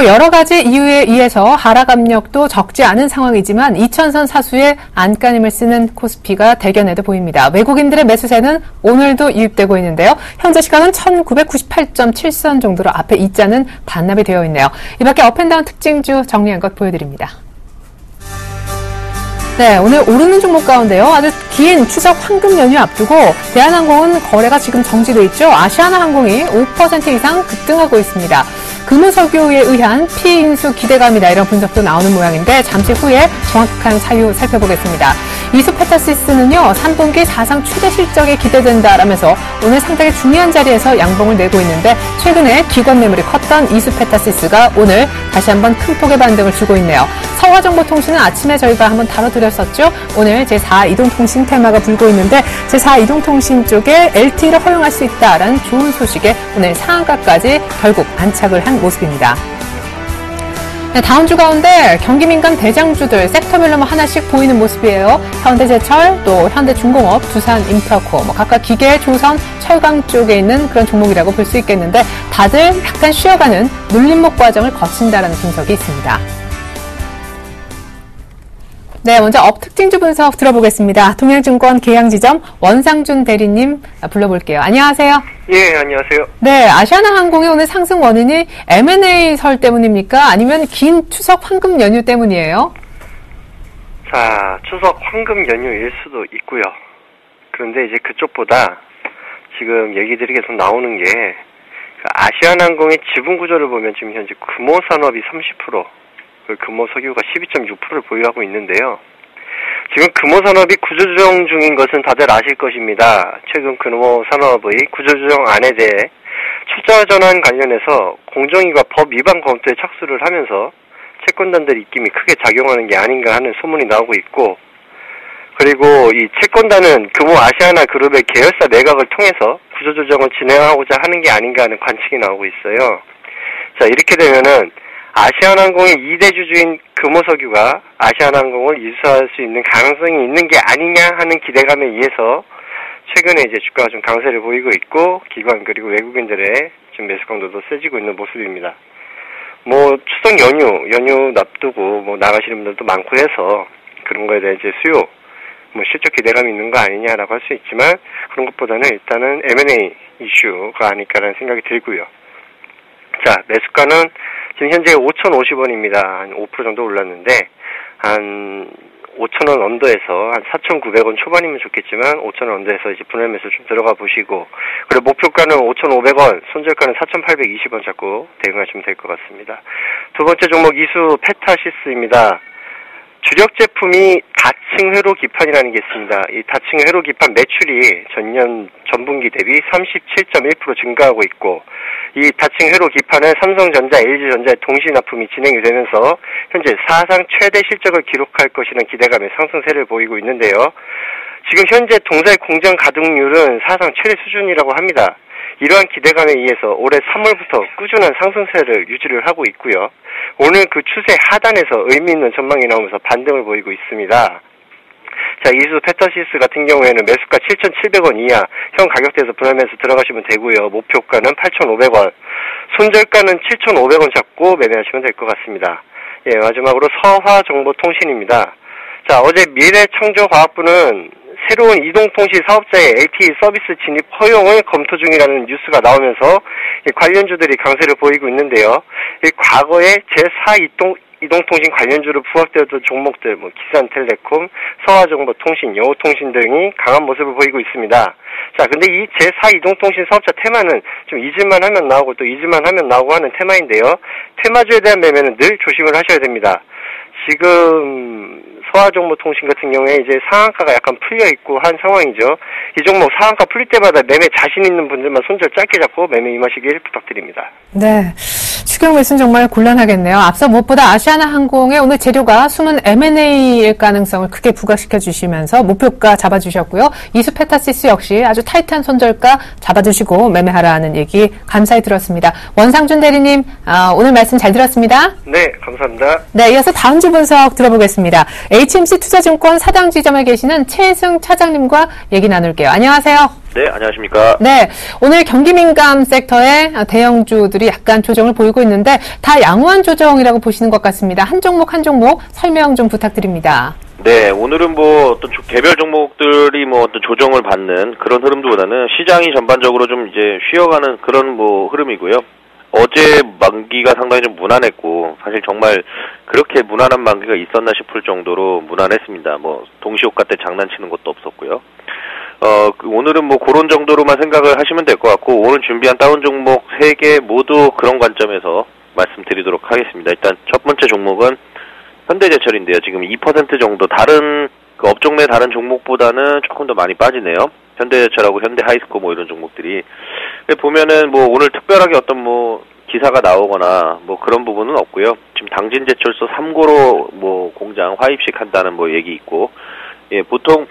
여러 가지 이유에 의해서 하락 압력도 적지 않은 상황이지만 2000선 사수에 안간힘을 쓰는 코스피가 대견해도 보입니다. 외국인들의 매수세는 오늘도 유입되고 있는데요. 현재 시간은 1998.7선 정도로 앞에 이자는 반납이 되어 있네요. 이 밖에 업앤다운 특징주 정리한 것 보여드립니다. 네, 오늘 오르는 종목 가운데요. 아주 긴 추석 황금 연휴 앞두고 대한항공은 거래가 지금 정지돼 있죠. 아시아나항공이 5% 이상 급등하고 있습니다. 금호석유에 의한 피인수 기대감이다 이런 분석도 나오는 모양인데 잠시 후에 정확한 사유 살펴보겠습니다. 이수페타시스는요 3분기 사상 최대 실적이 기대된다라면서 오늘 상당히 중요한 자리에서 양봉을 내고 있는데 최근에 기관 매물이 컸던 이수페타시스가 오늘 다시 한번 큰 폭의 반등을 주고 있네요. 서화정보통신은 아침에 저희가 한번 다뤄드렸었죠. 오늘 제4이동통신 테마가 불고 있는데 제4이동통신 쪽에 LTE를 허용할 수 있다라는 좋은 소식에 오늘 상한가까지 결국 안착을 한 모습입니다. 네, 다음 주 가운데 경기 민감 대장주들 섹터별로 하나씩 보이는 모습이에요. 현대제철, 또 현대중공업, 두산인프라코어, 각각 기계, 조선, 철강 쪽에 있는 그런 종목이라고 볼 수 있겠는데 다들 약간 쉬어가는 눌림목 과정을 거친다라는 분석이 있습니다. 네, 먼저 업 특징주 분석 들어보겠습니다. 동양증권 계양지점 원상준 대리님 불러볼게요. 안녕하세요. 예, 안녕하세요. 네, 아시아나항공의 오늘 상승 원인이 M&A 설 때문입니까? 아니면 긴 추석 황금 연휴 때문이에요? 자, 추석 황금 연휴일 수도 있고요. 그런데 이제 그쪽보다 지금 얘기들이 계속 나오는 게 아시아나항공의 지분 구조를 보면 지금 현재 금호산업이 30%, 금호석유가 12.6%를 보유하고 있는데요. 지금 금호산업이 구조조정 중인 것은 다들 아실 것입니다. 최근 금호산업의 구조조정 안에 대해 출자 전환 관련해서 공정위가 법 위반 검토에 착수를 하면서 채권단들 입김이 크게 작용하는 게 아닌가 하는 소문이 나오고 있고, 그리고 이 채권단은 금호 아시아나 그룹의 계열사 매각을 통해서 구조조정을 진행하고자 하는 게 아닌가 하는 관측이 나오고 있어요. 자, 이렇게 되면은 아시아나항공의 2대 주주인 금호석유가 아시아나항공을 인수할 수 있는 가능성이 있는 게 아니냐 하는 기대감에 의해서 최근에 이제 주가가 좀 강세를 보이고 있고 기관 그리고 외국인들의 좀 매수 강도도 세지고 있는 모습입니다. 추석 연휴 납두고 나가시는 분들도 많고 해서 그런 거에 대한 이제 수요, 뭐 실적 기대감이 있는 거 아니냐라고 할 수 있지만 그런 것보다는 일단은 M&A 이슈가 아닐까라는 생각이 들고요. 자, 매수가는 지금 현재 5,050원입니다. 한 5% 정도 올랐는데 한 5,000원 언더에서 한 4,900원 초반이면 좋겠지만 5,000원 언더에서 이제 분할 매수 좀 들어가 보시고, 그리고 목표가는 5,500원, 손절가는 4,820원 잡고 대응하시면 될 것 같습니다. 두 번째 종목 이수 페타시스입니다. 주력 제품이 다층 회로 기판이라는 게 있습니다. 이 다층 회로 기판 매출이 전분기 대비 37.1% 증가하고 있고, 이 다층 회로 기판은 삼성전자, LG전자의 동시 납품이 진행이 되면서 현재 사상 최대 실적을 기록할 것이라는 기대감의 상승세를 보이고 있는데요. 지금 현재 동사의 공장 가동률은 사상 최대 수준이라고 합니다. 이러한 기대감에 의해서 올해 3월부터 꾸준한 상승세를 유지를 하고 있고요. 오늘 그 추세 하단에서 의미 있는 전망이 나오면서 반등을 보이고 있습니다. 자, 이수 페타시스 같은 경우에는 매수가 7,700원 이하 현 가격대에서 분할매수 들어가시면 되고요. 목표가는 8,500원, 손절가는 7,500원 잡고 매매하시면 될 것 같습니다. 예, 마지막으로 서화정보통신입니다. 자, 어제 미래창조과학부는 새로운 이동통신 사업자의 LTE 서비스 진입 허용을 검토 중이라는 뉴스가 나오면서 관련주들이 강세를 보이고 있는데요. 과거에 제4 이동통신 관련주로 부각되었던 종목들, 기산텔레콤, 서화정보통신, 여호통신 등이 강한 모습을 보이고 있습니다. 자, 근데 이 제4 이동통신 사업자 테마는 좀 잊을만 하면 나오고 또 잊을만 하면 나오고 하는 테마인데요. 테마주에 대한 매매는 늘 조심을 하셔야 됩니다. 지금 서화정보통신 같은 경우에 이제 상한가가 약간 풀려있고 한 상황이죠. 이 종목 상한가 풀릴 때마다 매매 자신 있는 분들만 손절 짧게 잡고 매매 임하시길 부탁드립니다. 네. 추경 매수는 정말 곤란하겠네요. 앞서 무엇보다 아시아나항공의 오늘 재료가 숨은 M&A일 가능성을 크게 부각시켜 주시면서 목표가 잡아주셨고요. 이수 페타시스 역시 아주 타이트한 손절가 잡아주시고 매매하라는 얘기 감사히 들었습니다. 원상준 대리님, 오늘 말씀 잘 들었습니다. 네, 감사합니다. 네, 이어서 다음 주 분석 들어보겠습니다. HMC 투자증권 사당 지점에 계시는 최승 차장님과 얘기 나눌게요. 안녕하세요. 네, 안녕하십니까. 네, 오늘 경기민감 섹터의 대형주들이 약간 조정을 보이고 있는데 다 양호한 조정이라고 보시는 것 같습니다. 한 종목 한 종목 설명 좀 부탁드립니다. 네, 오늘은 어떤 개별 종목들이 어떤 조정을 받는 그런 흐름보다는 시장이 전반적으로 좀 이제 쉬어가는 그런 흐름이고요. 어제 만기가 상당히 좀 무난했고, 사실 정말 그렇게 무난한 만기가 있었나 싶을 정도로 무난했습니다. 동시효과 때 장난치는 것도 없었고요. 오늘은 그런 정도로만 생각을 하시면 될 것 같고, 오늘 준비한 다운 종목 3개 모두 그런 관점에서 말씀드리도록 하겠습니다. 일단 첫 번째 종목은 현대제철인데요. 지금 2% 정도 다른 업종 내 다른 종목보다는 조금 더 많이 빠지네요. 현대제철하고 현대하이스코 이런 종목들이. 보면은 오늘 특별하게 어떤 기사가 나오거나 그런 부분은 없고요. 지금 당진제철소 3고로 공장 화입식 한다는 얘기 있고, 예, 보통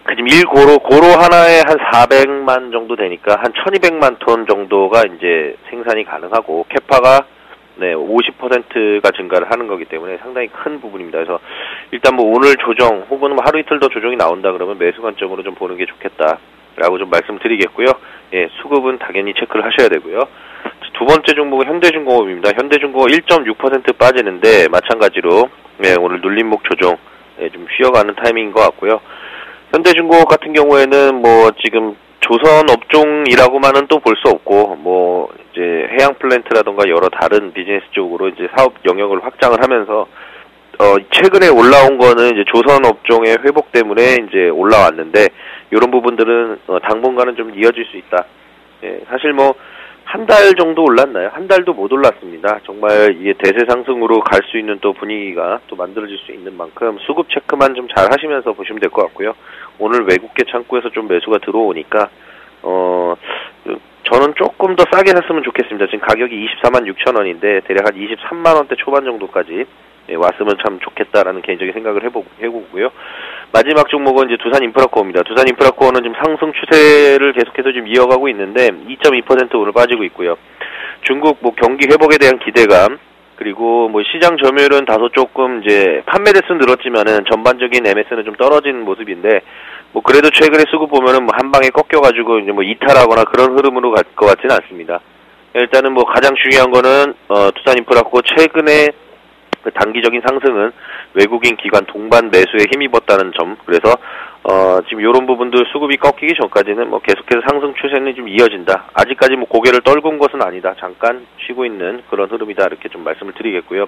지금 1고로 하나에 한 400만 정도 되니까 한 1200만 톤 정도가 이제 생산이 가능하고, 캐파가 50%가 증가를 하는 거기 때문에 상당히 큰 부분입니다. 그래서 일단 오늘 조정 혹은 하루 이틀 더 조정이 나온다 그러면 매수 관점으로 좀 보는 게 좋겠다라고 좀 말씀드리겠고요. 예, 수급은 당연히 체크를 하셔야 되고요. 두 번째 종목은 현대중공업입니다. 현대중공업 1.6% 빠지는데 마찬가지로 오늘 눌림목 조정 좀 쉬어가는 타이밍인 것 같고요. 현대중공업 같은 경우에는 지금 조선 업종이라고만은 또 볼 수 없고, 이제 해양 플랜트라던가 여러 다른 비즈니스 쪽으로 이제 사업 영역을 확장을 하면서, 최근에 올라온 거는 이제 조선 업종의 회복 때문에 이제 올라왔는데, 이런 부분들은, 당분간은 좀 이어질 수 있다. 예, 사실 한 달 정도 올랐나요? 한 달도 못 올랐습니다. 정말 이게 대세 상승으로 갈 수 있는 또 분위기가 또 만들어질 수 있는 만큼 수급 체크만 좀 잘 하시면서 보시면 될 것 같고요. 오늘 외국계 창구에서 좀 매수가 들어오니까, 저는 조금 더 싸게 샀으면 좋겠습니다. 지금 가격이 24만 6천 원인데, 대략 한 23만 원대 초반 정도까지 왔으면 참 좋겠다라는 개인적인 생각을 해보고요. 마지막 종목은 이제 두산인프라코어입니다. 두산인프라코어는 지금 상승 추세를 계속해서 지금 이어가고 있는데 2.2% 오늘 빠지고 있고요. 중국 경기 회복에 대한 기대감, 그리고 시장 점유율은 다소 조금 이제 판매 대수는 늘었지만은 전반적인 MS는 좀 떨어진 모습인데, 그래도 최근에 수급 보면은 한 방에 꺾여가지고 이제 이탈하거나 그런 흐름으로 갈 것 같지는 않습니다. 일단은 가장 중요한 거는 두산인프라코어 최근에 그 단기적인 상승은 외국인 기관 동반 매수에 힘입었다는 점. 그래서 지금 이런 부분들 수급이 꺾이기 전까지는 뭐 계속해서 상승 추세는 좀 이어진다. 아직까지 뭐 고개를 떨군 것은 아니다. 잠깐 쉬고 있는 그런 흐름이다. 이렇게 좀 말씀을 드리겠고요.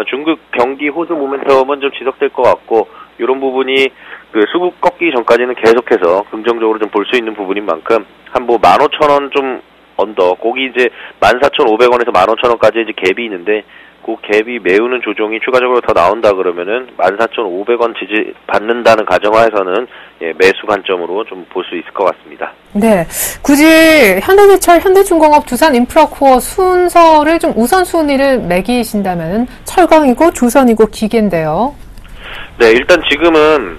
중국 경기 호주 모멘텀은 좀 지속될 것 같고, 이런 부분이 그 수급 꺾이기 전까지는 계속해서 긍정적으로 좀 볼 수 있는 부분인 만큼 한 뭐 15,000원 좀 언더, 거기 이제 14,500원에서 15,000원까지 이제 갭이 있는데, 그 갭이 메우는 조정이 추가적으로 더 나온다 그러면은 14,500원 지지 받는다는 가정하에서는 매수 관점으로 좀 볼 수 있을 것 같습니다. 네, 굳이 현대제철, 현대중공업, 두산인프라코어 순서를 좀 우선순위를 매기신다면 철강이고 조선이고 기계인데요. 네, 일단 지금은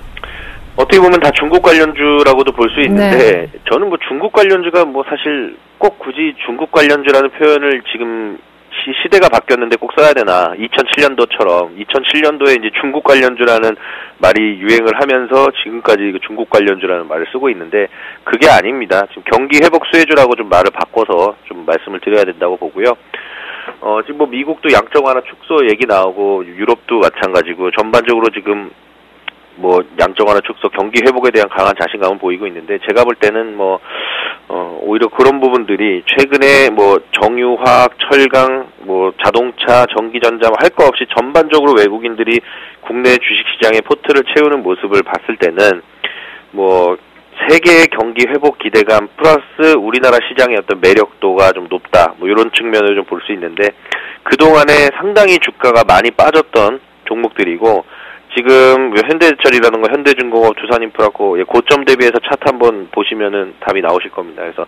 어떻게 보면 다 중국 관련주라고도 볼 수 있는데, 네. 저는 뭐 중국 관련주가 뭐 사실 꼭 굳이 중국 관련주라는 표현을 지금 시대가 바뀌었는데 꼭 써야 되나. 2007년도처럼 2007년도에 이제 중국 관련주라는 말이 유행을 하면서 지금까지 중국 관련주라는 말을 쓰고 있는데, 그게 아닙니다. 지금 경기 회복 수혜주라고 좀 말을 바꿔서 좀 말씀을 드려야 된다고 보고요. 지금 뭐 미국도 양적 완화 축소 얘기 나오고, 유럽도 마찬가지고, 전반적으로 지금 뭐 양적 완화 축소, 경기 회복에 대한 강한 자신감을 보이고 있는데, 제가 볼 때는 뭐 오히려 그런 부분들이 최근에 뭐 정유화학, 철강, 뭐 자동차, 전기전자 할 거 없이 전반적으로 외국인들이 국내 주식시장의 포트를 채우는 모습을 봤을 때는 뭐 세계의 경기 회복 기대감 플러스 우리나라 시장의 어떤 매력도가 좀 높다, 뭐 이런 측면을 좀 볼 수 있는데, 그동안에 상당히 주가가 많이 빠졌던 종목들이고, 지금 현대제철이라는 거, 현대중공업, 두산인프라코 고점 대비해서 차트 한번 보시면은 답이 나오실 겁니다. 그래서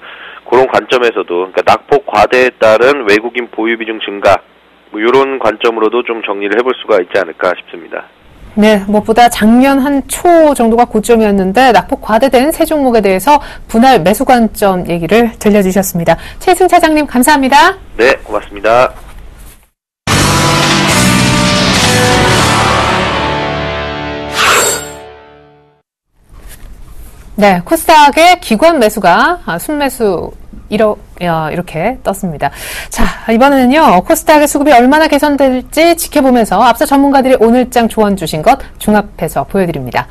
그런 관점에서도, 그러니까 낙폭 과대에 따른 외국인 보유 비중 증가, 뭐 이런 관점으로도 좀 정리를 해볼 수가 있지 않을까 싶습니다. 네, 무엇보다 작년 한 초 정도가 고점이었는데 낙폭 과대된 세 종목에 대해서 분할 매수 관점 얘기를 들려주셨습니다. 최승 차장님 감사합니다. 네, 고맙습니다. 네, 코스닥의 기관 매수가 순매수 이렇게 떴습니다. 자, 이번에는요, 코스닥의 수급이 얼마나 개선될지 지켜보면서 앞서 전문가들이 오늘장 조언 주신 것 종합해서 보여드립니다.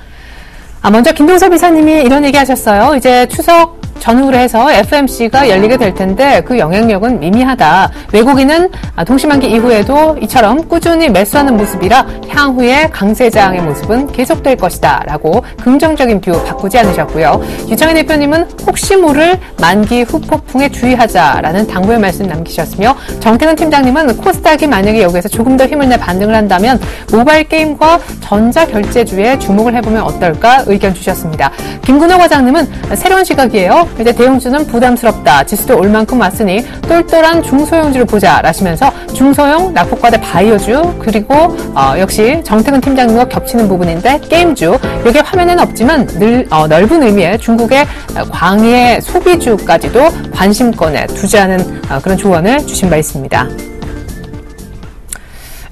먼저 김동섭 이사님이 이런 얘기 하셨어요. 이제 추석 전후로 해서 FMC가 열리게 될 텐데 그 영향력은 미미하다. 외국인은 동시만기 이후에도 이처럼 꾸준히 매수하는 모습이라 향후에 강세장의 모습은 계속될 것이다. 라고 긍정적인 뷰 바꾸지 않으셨고요. 유창희 대표님은 혹시 모를 만기 후 폭풍에 주의하자라는 당부의 말씀 남기셨으며, 정태근 팀장님은 코스닥이 만약에 여기에서 조금 더 힘을 내 반등을 한다면 모바일 게임과 전자결제주에 주목을 해보면 어떨까 의견 주셨습니다. 김근호 과장님은 새로운 시각이에요. 이제 대형주는 부담스럽다. 지수도 올 만큼 왔으니 똘똘한 중소형주를 보자 라시면서 중소형, 낙폭과대 바이오주, 그리고 역시 정태근 팀장님과 겹치는 부분인데 게임주, 이게 화면에는 없지만 넓은 의미의 중국의 광의 소비주까지도 관심권에 두자는 그런 조언을 주신 바 있습니다.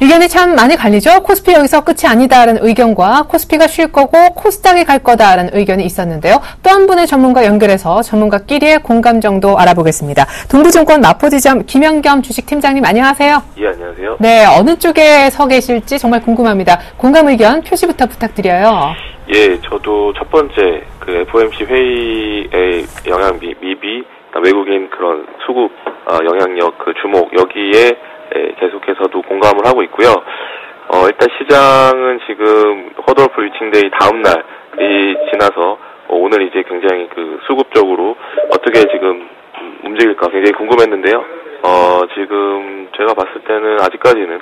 의견이 참 많이 갈리죠. 코스피 여기서 끝이 아니다라는 의견과 코스피가 쉴 거고 코스닥이 갈 거다라는 의견이 있었는데요. 또 한 분의 전문가 연결해서 전문가끼리의 공감 정도 알아보겠습니다. 동부증권 마포지점 김영겸 주식팀장님 안녕하세요. 예, 안녕하세요. 네, 어느 쪽에 서 계실지 정말 궁금합니다. 공감 의견 표시부터 부탁드려요. 예, 저도 첫 번째 그 FOMC 회의의 영향 미비, 외국인 그런 수급 영향력 그 주목 여기에 계속해서도 공감을 하고 있고요. 일단 시장은 지금 허드워프 리칭데이 다음 날이 지나서 오늘 이제 굉장히 그 수급적으로 어떻게 지금 움직일까 굉장히 궁금했는데요. 지금 제가 봤을 때는 아직까지는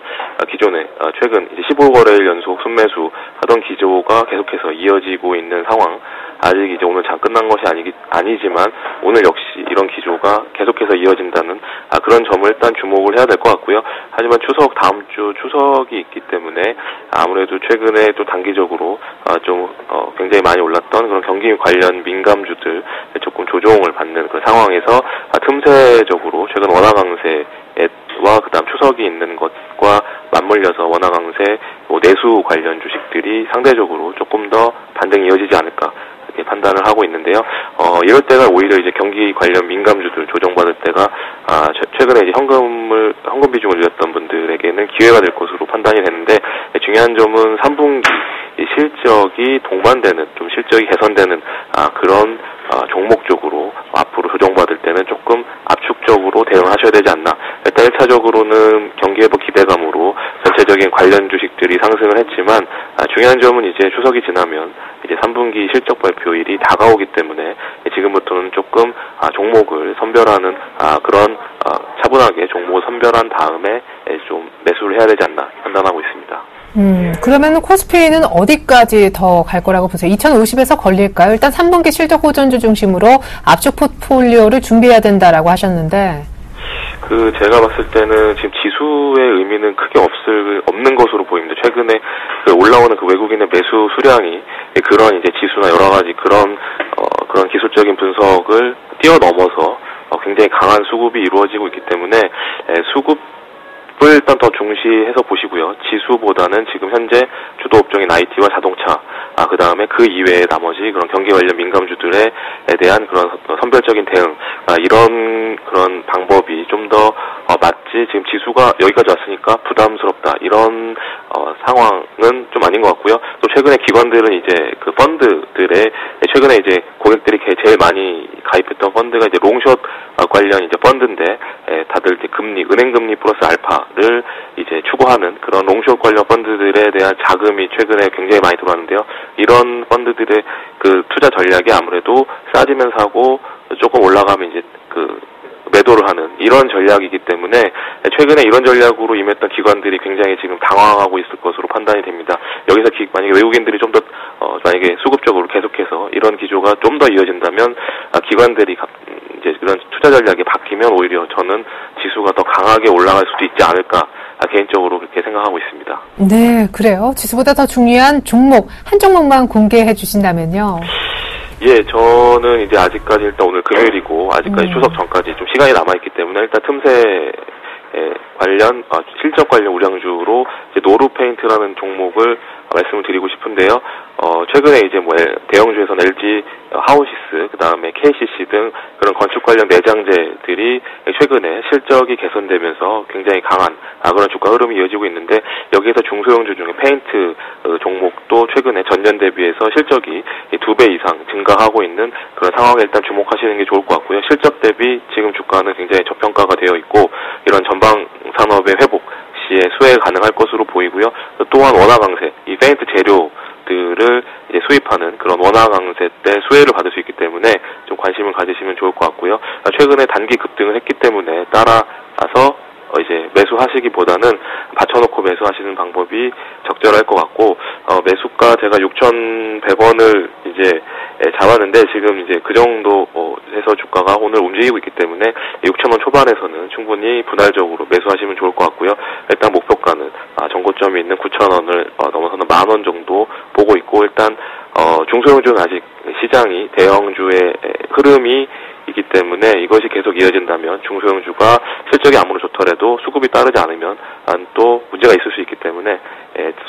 기존에 최근 이제 15거래일 연속 순매수 하던 기조가 계속해서 이어지고 있는 상황. 아직 이제 오늘 장 끝난 것이 아니지만 오늘 역시 이런 기조가 계속해서 이어진다는 그런 점을 일단 주목을 해야 될 것 같고요. 하지만 다음 주 추석이 있기 때문에 아무래도 최근에 또 단기적으로 좀 굉장히 많이 올랐던 그런 경기 관련 민감주들 조금 조정을 받는 그 상황에서 틈새적으로 최근 원화 강세와 그다음 추석이 있는 것과 맞물려서 원화 강세 내수 관련 주식들이 상대적으로 조금 더 반등이 이어지지 않을까 이렇게 판단. 판단을 하고 있는데요. 이럴 때가 오히려 이제 경기 관련 민감주들 조정받을 때가 최근에 이제 현금 비중을 늘렸던 분들에게는 기회가 될 것으로 판단이 됐는데, 중요한 점은 3분기 실적이 동반되는, 좀 실적이 개선되는 그런 종목 쪽으로 앞으로 조정받을 때는 조금 압축적으로 대응하셔야 되지 않나. 일단 1차적으로는 경기 회복 기대감으로 전체적인 관련 주식들이 상승을 했지만, 중요한 점은 이제 추석이 지나면 이제 3분기 실적 발표일이 다가오기 때문에 지금부터는 조금 종목을 선별하는 그런 차분하게 종목을 선별한 다음에 좀 매수를 해야 되지 않나 판단하고 있습니다. 그러면 코스피는 어디까지 더 갈 거라고 보세요? 2050에서 걸릴까요? 일단 3분기 실적 호전주 중심으로 압축 포트폴리오를 준비해야 된다라고 하셨는데. 제가 봤을 때는 지금 지수의 의미는 크게 없는 것으로 보입니다. 최근에 올라오는 외국인의 매수 수량이 그런 이제 지수나 여러 가지 그런 기술적인 분석을 뛰어넘어서 굉장히 강한 수급이 이루어지고 있기 때문에 수급을 일단 더 중시해서 보시고요. 지수보다는 지금 현재 주도 업종인 IT와 자동차, 그 다음에 그 이외의 나머지 그런 경기 관련 민감주들에 대한 그런 선별적인 대응, 이런 그런 방법이 좀 더 맞지. 지금 지수가 여기까지 왔으니까 부담스럽다, 이런 상황은 좀 아닌 것 같고요. 또 최근에 기관들은 이제 그 펀드들의 최근에 이제 고객들이 제일 많이 가입했던 펀드가 이제 롱숏 관련 이제 펀드인데, 다들 이제 은행 금리 플러스 알파를 이제 추구하는 그런 롱숏 관련 펀드들에 대한 자금이 최근에 굉장히 많이 들어왔는데요. 이런 펀드들의 그 투자 전략이 아무래도 싸지면서 하고 조금 올라가면 이제 매도를 하는 이런 전략이기 때문에 최근에 이런 전략으로 임했던 기관들이 굉장히 지금 당황하고 있을 것으로 판단이 됩니다. 여기서 만약에 외국인들이 좀 더 만약에 수급적으로 계속해서 이런 기조가 좀 더 이어진다면 기관들이 이제 그런 투자 전략이 바뀌면 오히려 저는 지수가 더 강하게 올라갈 수도 있지 않을까, 개인적으로 그렇게 생각하고 있습니다. 네, 그래요. 지수보다 더 중요한 종목 한 종목만 공개해 주신다면요. 예, 저는 이제 아직까지 일단 오늘 금요일이고 아직까지 추석 전까지 좀 시간이 남아있기 때문에 일단 틈새 관련 실적 관련 우량주로 이제 노루페인트라는 종목을 말씀을 드리고 싶은데요. 최근에 이제 대형주에서는 LG 하우시스, 그 다음에 KCC 등 그런 건축 관련 내장재들이 최근에 실적이 개선되면서 굉장히 강한 그런 주가 흐름이 이어지고 있는데, 여기에서 중소형주 중에 페인트 종목도 최근에 전년 대비해서 실적이 2배 이상 증가하고 있는 그런 상황에 일단 주목하시는 게 좋을 것 같고요. 실적 대비 지금 주가는 굉장히 저평가가 되어 있고, 이런 전방 산업의 회복 시에 수혜가 가능할 것으로 보이고요. 또한 원화 강세, 이 페인트 재료들을 이제 수입하는 그런 원화 강세 때 수혜를 받을 수 있기 때문에 좀 관심을 가지시면 좋을 것 같고요. 최근에 단기 급등을 했기 때문에 따라서 이제 매수하시기보다는 받쳐놓고 매수하시는 방법이 적절할 것 같고, 매수가 제가 6,100원을 이제 잡았는데, 지금 이제 그 정도 해서 주가가 오늘 움직이고 있기 때문에 6,000원 초반에서는 충분히 분할적으로 매수하시면 좋을 것 같고요. 일단 목표가는 전고점이 있는 9,000원을 넘어서는 10,000원 정도 보고 있고, 일단 중소형주는 아직 시장이 대형주의 흐름이 있기 때문에 이것이 계속 이어진다면 중소형주가 실적이 아무리 좋더라도 수급이 따르지 않으면 또 문제가 있을 수 있기 때문에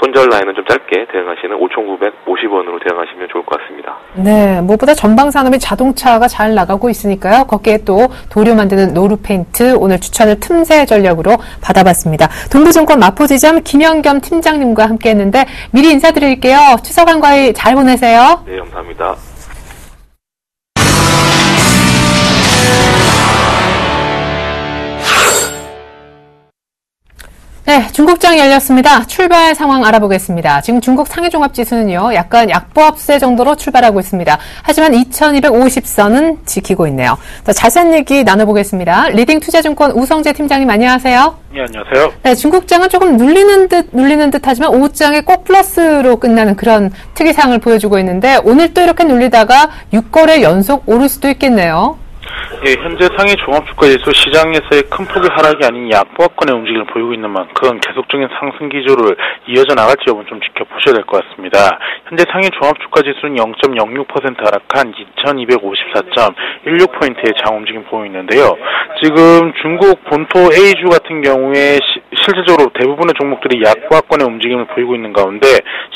손절 라인은 좀 짧게 대응하시는 5,950원으로 대응하시면 좋을 것 같습니다. 네, 무엇보다 전방 산업이 자동차가 잘 나가고 있으니까요. 거기에 또 도료 만드는 노루페인트 오늘 추천을 틈새 전략으로 받아봤습니다. 동부증권 마포지점 김영겸 팀장님과 함께했는데 미리 인사드릴게요. 추석 한가위 잘 보내세요. 네, 감사합니다. 네, 중국장이 열렸습니다. 출발 상황 알아보겠습니다. 지금 중국 상해종합지수는요, 약간 약보합세 정도로 출발하고 있습니다. 하지만 2250선은 지키고 있네요. 더 자세한 얘기 나눠보겠습니다. 리딩투자증권 우성재 팀장님 안녕하세요. 네, 안녕하세요. 네, 중국장은 조금 눌리는 듯 하지만 오후장에 꼭 플러스로 끝나는 그런 특이사항을 보여주고 있는데 오늘 또 이렇게 눌리다가 6거래 연속 오를 수도 있겠네요. 예, 현재 상해 종합주가지수 시장에서의 큰 폭의 하락이 아닌 약보합권의 움직임을 보이고 있는 만큼 계속적인 상승 기조를 이어져 나갈지 여부는 좀 지켜보셔야 될 것 같습니다. 현재 상해 종합주가지수는 0.06% 하락한 2254.16포인트의 장 움직임 보이고 있는데요. 지금 중국 본토 A주 같은 경우에 실질적으로 대부분의 종목들이 약보합권의 움직임을 보이고 있는 가운데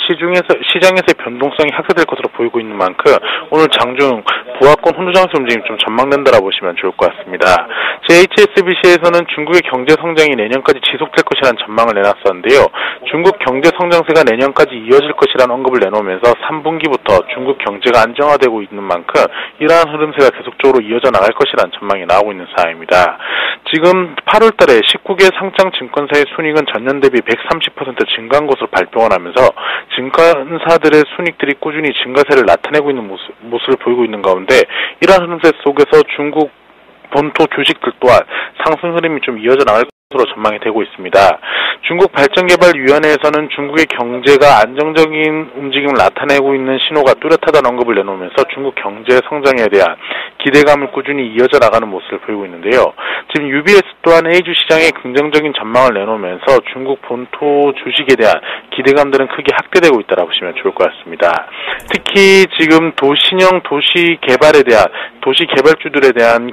시장에서의 변동성이 확대될 것으로 보이고 있는 만큼 오늘 장중 보합권 혼조장세 움직임 좀 전망된다라고 보시면 좋을 것 같습니다. HSBC에서는 중국의 경제 성장이 내년까지 지속될 것이라는 전망을 내놨었는데요. 중국 경제 성장세가 내년까지 이어질 것이라는 언급을 내놓으면서 3분기부터 중국 경제가 안정화되고 있는 만큼 이러한 흐름세가 계속적으로 이어져 나갈 것이라는 전망이 나오고 있는 상황입니다. 지금 8월 달에 19개 상장 증권사의 순이익은 전년 대비 130% 증가한 것으로 발표를 하면서 증권사들의 순이익들이 꾸준히 증가세를 나타내고 있는 모습을 보이고 있는 가운데 이러한 흐름세 속에서 중국 본토 주식들 또한 상승 흐름이 좀 이어져 나갈 것으로 전망이 되고 있습니다. 중국 발전개발위원회에서는 중국의 경제가 안정적인 움직임을 나타내고 있는 신호가 뚜렷하다는 언급을 내놓으면서 중국 경제 성장에 대한 기대감을 꾸준히 이어져 나가는 모습을 보이고 있는데요. 지금 UBS 또한 A주 시장에 긍정적인 전망을 내놓으면서 중국 본토 주식에 대한 기대감들은 크게 확대되고 있다고 보시면 좋을 것 같습니다. 특히 지금 도시형 도시 개발에 대한 도시 개발주들에 대한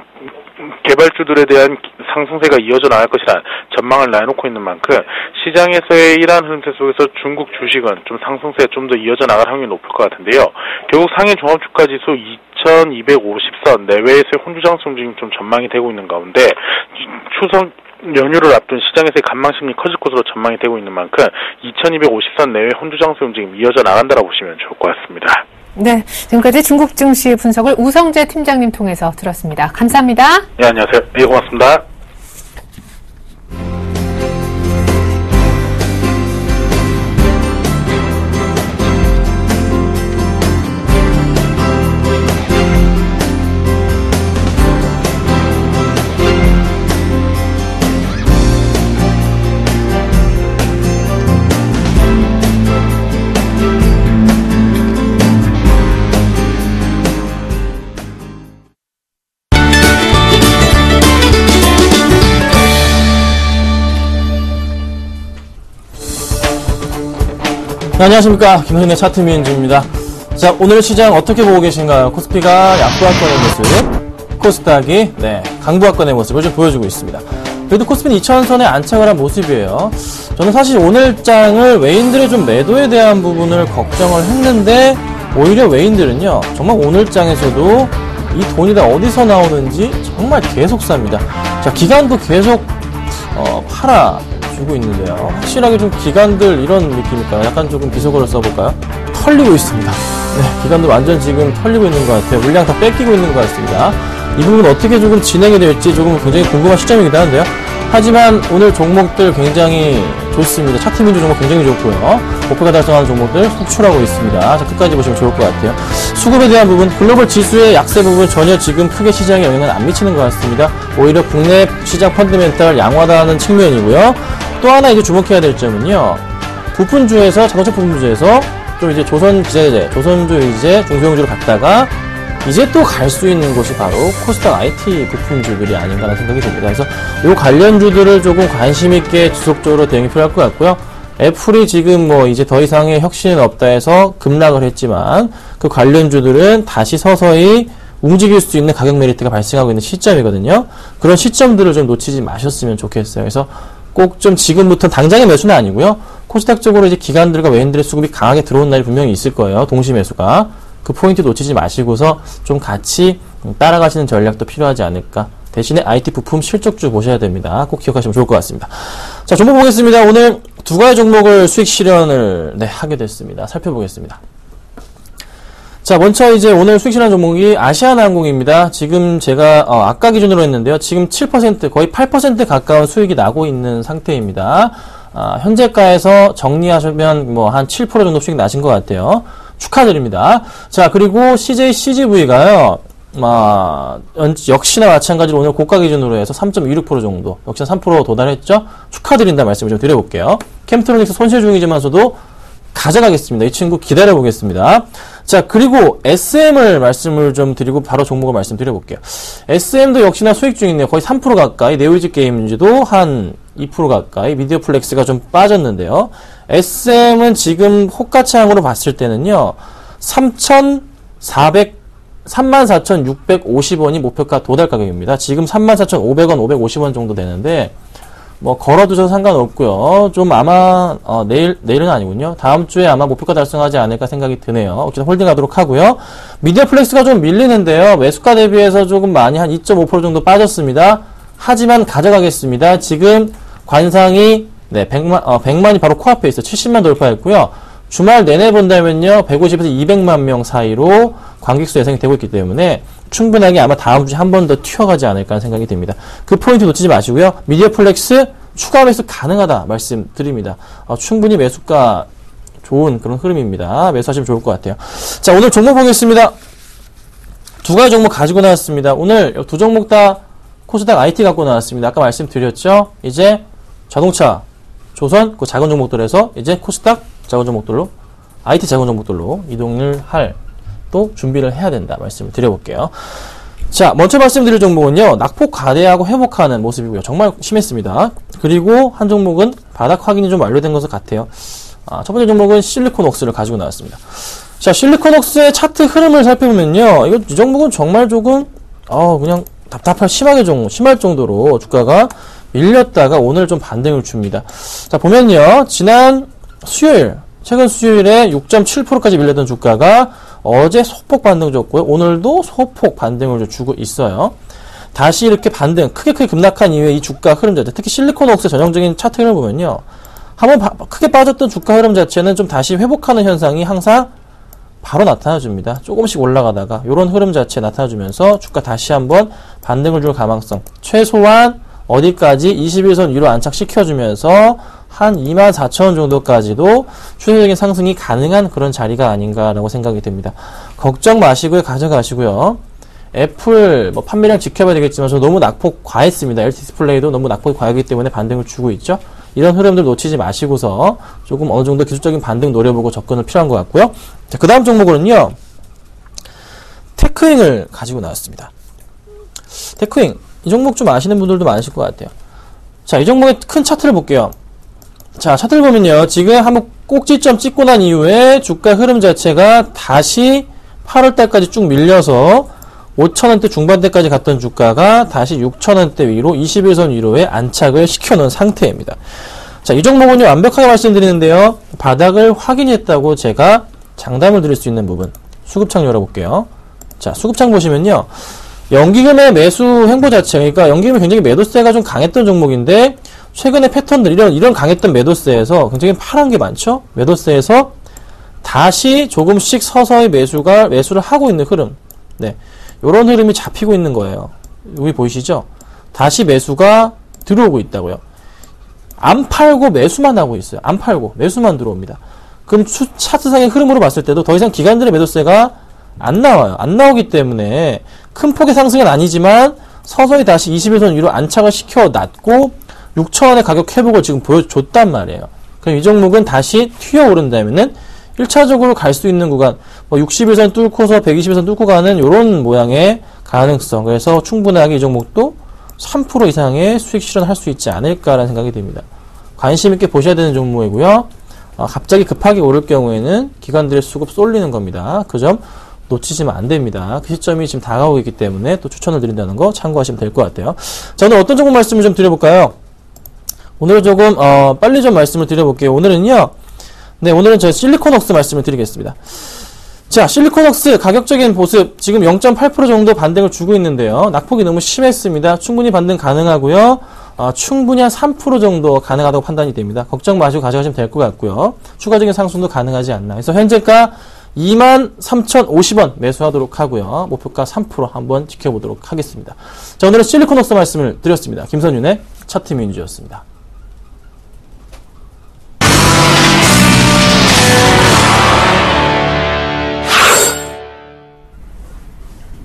상승세가 이어져 나갈 것이라는 전망을 내놓고 있는 만큼 시장에서의 이러한 흐름세 속에서 중국 주식은 좀 상승세가 좀 더 이어져 나갈 확률이 높을 것 같은데요. 결국 상해 종합주가지수 2250선 내외에서의 혼조장세 움직임 좀 전망이 되고 있는 가운데 추석 연휴를 앞둔 시장에서의 관망심리 커질 것으로 전망이 되고 있는 만큼 2250선 내외 혼조장세 움직임 이어져 나간다라고 보시면 좋을 것 같습니다. 네, 지금까지 중국 증시 분석을 우성재 팀장님 통해서 들었습니다. 감사합니다. 네, 안녕하세요. 네, 고맙습니다. 네, 안녕하십니까. 김현의 차트미인주입니다. 자, 오늘 시장 어떻게 보고 계신가요? 코스피가 약보합권의 모습, 코스닥이 강보합권의 모습을 좀 보여주고 있습니다. 그래도 코스피는 2000선에 안착을 한 모습이에요. 저는 사실 오늘 장을 외인들의 좀 매도에 대한 부분을 걱정을 했는데 오히려 외인들은요, 정말 오늘 장에서도 이 돈이 다 어디서 나오는지 정말 계속 삽니다. 자, 기관도 계속 팔아주고 있는데요. 확실하게 좀 기관들 이런 느낌일까요? 약간 조금 비속어를 써볼까요? 털리고 있습니다. 네, 기관들 완전 지금 털리고 있는 것 같아요. 물량 다 뺏기고 있는 것 같습니다. 이 부분 어떻게 조금 진행이 될지 조금 굉장히 궁금한 시점이기도 한데요. 하지만 오늘 종목들 굉장히 좋습니다. 차트민주 종목 굉장히 좋고요. 목표가 달성하는 종목들 속출하고 있습니다. 자, 끝까지 보시면 좋을 것 같아요. 수급에 대한 부분, 글로벌 지수의 약세 부분 전혀 지금 크게 시장에 영향을 안 미치는 것 같습니다. 오히려 국내 시장 펀드멘탈 양화하는 측면이고요. 또 하나 이제 주목해야 될 점은요. 부품주에서, 자동차 부품주에서 좀 이제 조선기재제, 조선주 이제 중소형주로 갔다가 이제 또 갈 수 있는 곳이 바로 코스닥 IT 부품주들이 아닌가라는 생각이 듭니다. 그래서 이 관련주들을 조금 관심있게 지속적으로 대응이 필요할 것 같고요. 애플이 지금 뭐 이제 더 이상의 혁신은 없다 해서 급락을 했지만 그 관련주들은 다시 서서히 움직일 수 있는 가격 메리트가 발생하고 있는 시점이거든요. 그런 시점들을 좀 놓치지 마셨으면 좋겠어요. 그래서 꼭 좀 지금부터 당장의 매수는 아니고요. 코스닥 쪽으로 이제 기관들과 외인들의 수급이 강하게 들어온 날이 분명히 있을 거예요. 동시 매수가. 그 포인트 놓치지 마시고서 좀 같이 따라가시는 전략도 필요하지 않을까. 대신에 IT 부품 실적주 보셔야 됩니다. 꼭 기억하시면 좋을 것 같습니다. 자, 종목 보겠습니다. 오늘 두 가지 종목을 수익 실현을 하게 됐습니다. 살펴보겠습니다. 자, 먼저 이제 오늘 수익 실현 종목이 아시아나항공입니다. 지금 제가 아까 기준으로 했는데요. 지금 7% 거의 8% 가까운 수익이 나고 있는 상태입니다. 현재가에서 정리하시면 뭐 한 7% 정도 수익 나신 것 같아요. 축하드립니다. 자, 그리고 CJCGV가요, 역시나 마찬가지로 오늘 고가 기준으로 해서 3.26% 정도, 역시나 3% 도달했죠? 축하드린다 말씀을 좀 드려볼게요. 캠트로닉스 손실 중이지만서도 가져가겠습니다. 이 친구 기다려보겠습니다. 자, 그리고 SM을 말씀을 좀 드리고 바로 종목을 말씀드려볼게요. SM도 역시나 수익 중이네요. 거의 3% 가까이, 네오이즈 게임즈도 한 2% 가까이, 미디어 플렉스가 좀 빠졌는데요. SM은 지금 호가창으로 봤을 때는요, 34,650원이 목표가 도달 가격입니다. 지금 34,500원, 550원 정도 되는데, 뭐 걸어두셔도 상관없고요. 좀 아마 내일은 아니군요. 다음 주에 아마 목표가 달성하지 않을까 생각이 드네요. 어쨌든 홀딩하도록 하고요. 미디어 플렉스가 좀 밀리는데요. 매수가 대비해서 조금 많이 한 2.5% 정도 빠졌습니다. 하지만 가져가겠습니다. 지금 관상이 100만이 바로 코앞에 있어요. 70만 돌파했고요. 주말 내내 본다면요, 150에서 200만 명 사이로 관객수 예상이 되고 있기 때문에 충분하게 아마 다음 주에 한 번 더 튀어가지 않을까 하는 생각이 듭니다. 그 포인트 놓치지 마시고요. 미디어 플렉스 추가 매수 가능하다 말씀드립니다. 충분히 매수가 좋은 그런 흐름입니다. 매수하시면 좋을 것 같아요. 자, 오늘 종목 보겠습니다. 두 가지 종목 가지고 나왔습니다. 오늘 두 종목 다 코스닥 IT 갖고 나왔습니다. 아까 말씀드렸죠? 이제 자동차, 조선, 그 작은 종목들에서 이제 코스닥 작은 종목들로, IT 작은 종목들로 이동을 할 또 준비를 해야 된다 말씀을 드려볼게요. 자, 먼저 말씀드릴 종목은요, 낙폭 과대하고 회복하는 모습이고요. 정말 심했습니다. 그리고 한 종목은 바닥 확인이 좀 완료된 것을 같아요. 첫 번째 종목은 실리콘웍스를 가지고 나왔습니다. 자, 실리콘웍스의 차트 흐름을 살펴보면요, 이 종목은 정말 조금 그냥 심할 정도로 주가가 밀렸다가 오늘 좀 반등을 줍니다. 자, 보면요, 최근 수요일에 6.7%까지 밀렸던 주가가 어제 소폭 반등 줬고요. 오늘도 소폭 반등을 주고 있어요. 다시 이렇게 크게 급락한 이후에 이 주가 흐름 자체, 특히 실리콘웍스의 전형적인 차트 흐름을 보면요, 한번 크게 빠졌던 주가 흐름 자체는 좀 다시 회복하는 현상이 항상 바로 나타나줍니다. 조금씩 올라가다가 이런 흐름 자체 나타나주면서 주가 다시 한번 반등을 줄 가망성, 최소한 어디까지 21선 위로 안착시켜주면서 한 24,000원 정도까지도 추세적인 상승이 가능한 그런 자리가 아닌가라고 생각이 듭니다. 걱정 마시고요. 가져가시고요. 애플 판매량 지켜봐야 되겠지만 저 너무 낙폭 과했습니다. LT 디스플레이도 너무 낙폭이 과하기 때문에 반등을 주고 있죠. 이런 흐름들 놓치지 마시고서 조금 어느 정도 기술적인 반등 노려보고 접근을 필요한 것 같고요. 자, 그 다음 종목으로는요, 테크잉을 가지고 나왔습니다. 테크잉, 이 종목 좀 아시는 분들도 많으실 것 같아요. 자, 이 종목의 큰 차트를 볼게요. 자, 차트를 보면요, 지금 한번 꼭지점 찍고 난 이후에 주가 흐름 자체가 다시 8월달까지 쭉 밀려서 5,000원대 중반대까지 갔던 주가가 다시 6,000원대 위로 21선 위로에 안착을 시켜놓은 상태입니다. 자, 이 종목은요, 완벽하게 말씀드리는데요, 바닥을 확인했다고 제가 장담을 드릴 수 있는 부분, 수급창 열어볼게요. 자, 수급창 보시면요, 연기금의 매수 행보 자체, 그러니까 연기금이 굉장히 매도세가 좀 강했던 종목인데, 최근의 패턴들, 이런 강했던 매도세에서 굉장히 파란 게 많죠? 매도세에서 다시 조금씩 서서히 매수를 하고 있는 흐름. 네. 요런 흐름이 잡히고 있는 거예요. 여기 보이시죠? 다시 매수가 들어오고 있다고요. 안 팔고 매수만 하고 있어요. 안 팔고 매수만 들어옵니다. 그럼 차트상의 흐름으로 봤을 때도 더 이상 기관들의 매도세가 안 나와요. 안 나오기 때문에 큰 폭의 상승은 아니지만 서서히 다시 21선 위로 안착을 시켜놨고 6,000원의 가격 회복을 지금 보여줬단 말이에요. 그럼 이 종목은 다시 튀어오른다면은 1차적으로 갈 수 있는 구간, 61선 뚫고서 120선 뚫고 가는 이런 모양의 가능성. 그래서 충분하게 이 종목도 3% 이상의 수익 실현할 수 있지 않을까라는 생각이 듭니다. 관심 있게 보셔야 되는 종목이고요. 갑자기 급하게 오를 경우에는 기관들의 수급 쏠리는 겁니다. 그 점 놓치시면 안 됩니다. 그 시점이 지금 다가오고 있기 때문에 또 추천을 드린다는 거 참고하시면 될 것 같아요. 자, 오늘 어떤 종목 말씀을 좀 드려볼까요? 오늘은 조금 빨리 좀 말씀을 드려볼게요. 오늘은요, 네, 오늘은 저 실리콘웍스 말씀을 드리겠습니다. 자, 실리콘웍스 가격적인 모습 지금 0.8% 정도 반등을 주고 있는데요. 낙폭이 너무 심했습니다. 충분히 반등 가능하고요. 충분히 한 3% 정도 가능하다고 판단이 됩니다. 걱정 마시고 가져가시면 될 것 같고요. 추가적인 상승도 가능하지 않나. 그래서 현재가 23,050원 매수하도록 하고요. 목표가 3% 한번 지켜보도록 하겠습니다. 자, 오늘은 실리콘웍스 말씀을 드렸습니다. 김선윤의 차트 민주였습니다.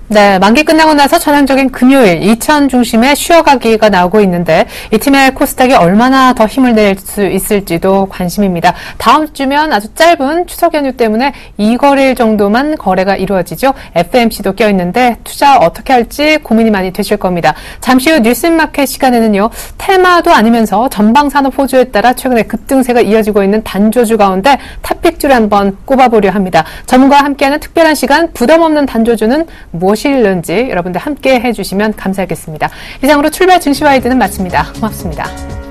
네, 만기 끝나고 나서 전형적인 금요일 2천 중심의 쉬어가기가 나오고 있는데 이 팀의 코스닥이 얼마나 더 힘을 낼 수 있을지도 관심입니다. 다음 주면 아주 짧은 추석 연휴 때문에 2거래일 정도만 거래가 이루어지죠. FMC도 껴있는데 투자 어떻게 할지 고민이 많이 되실 겁니다. 잠시 후 뉴스마켓 시간에는요. 테마도 아니면서 전방산업 호조에 따라 최근에 급등세가 이어지고 있는 단조주 가운데 탑픽주를 한번 꼽아보려 합니다. 전문가와 함께하는 특별한 시간 부담 없는 단조주는 무엇이 있는지 여러분들 함께 해주시면 감사하겠습니다. 이상으로 출발 증시와이드는 마칩니다. 고맙습니다.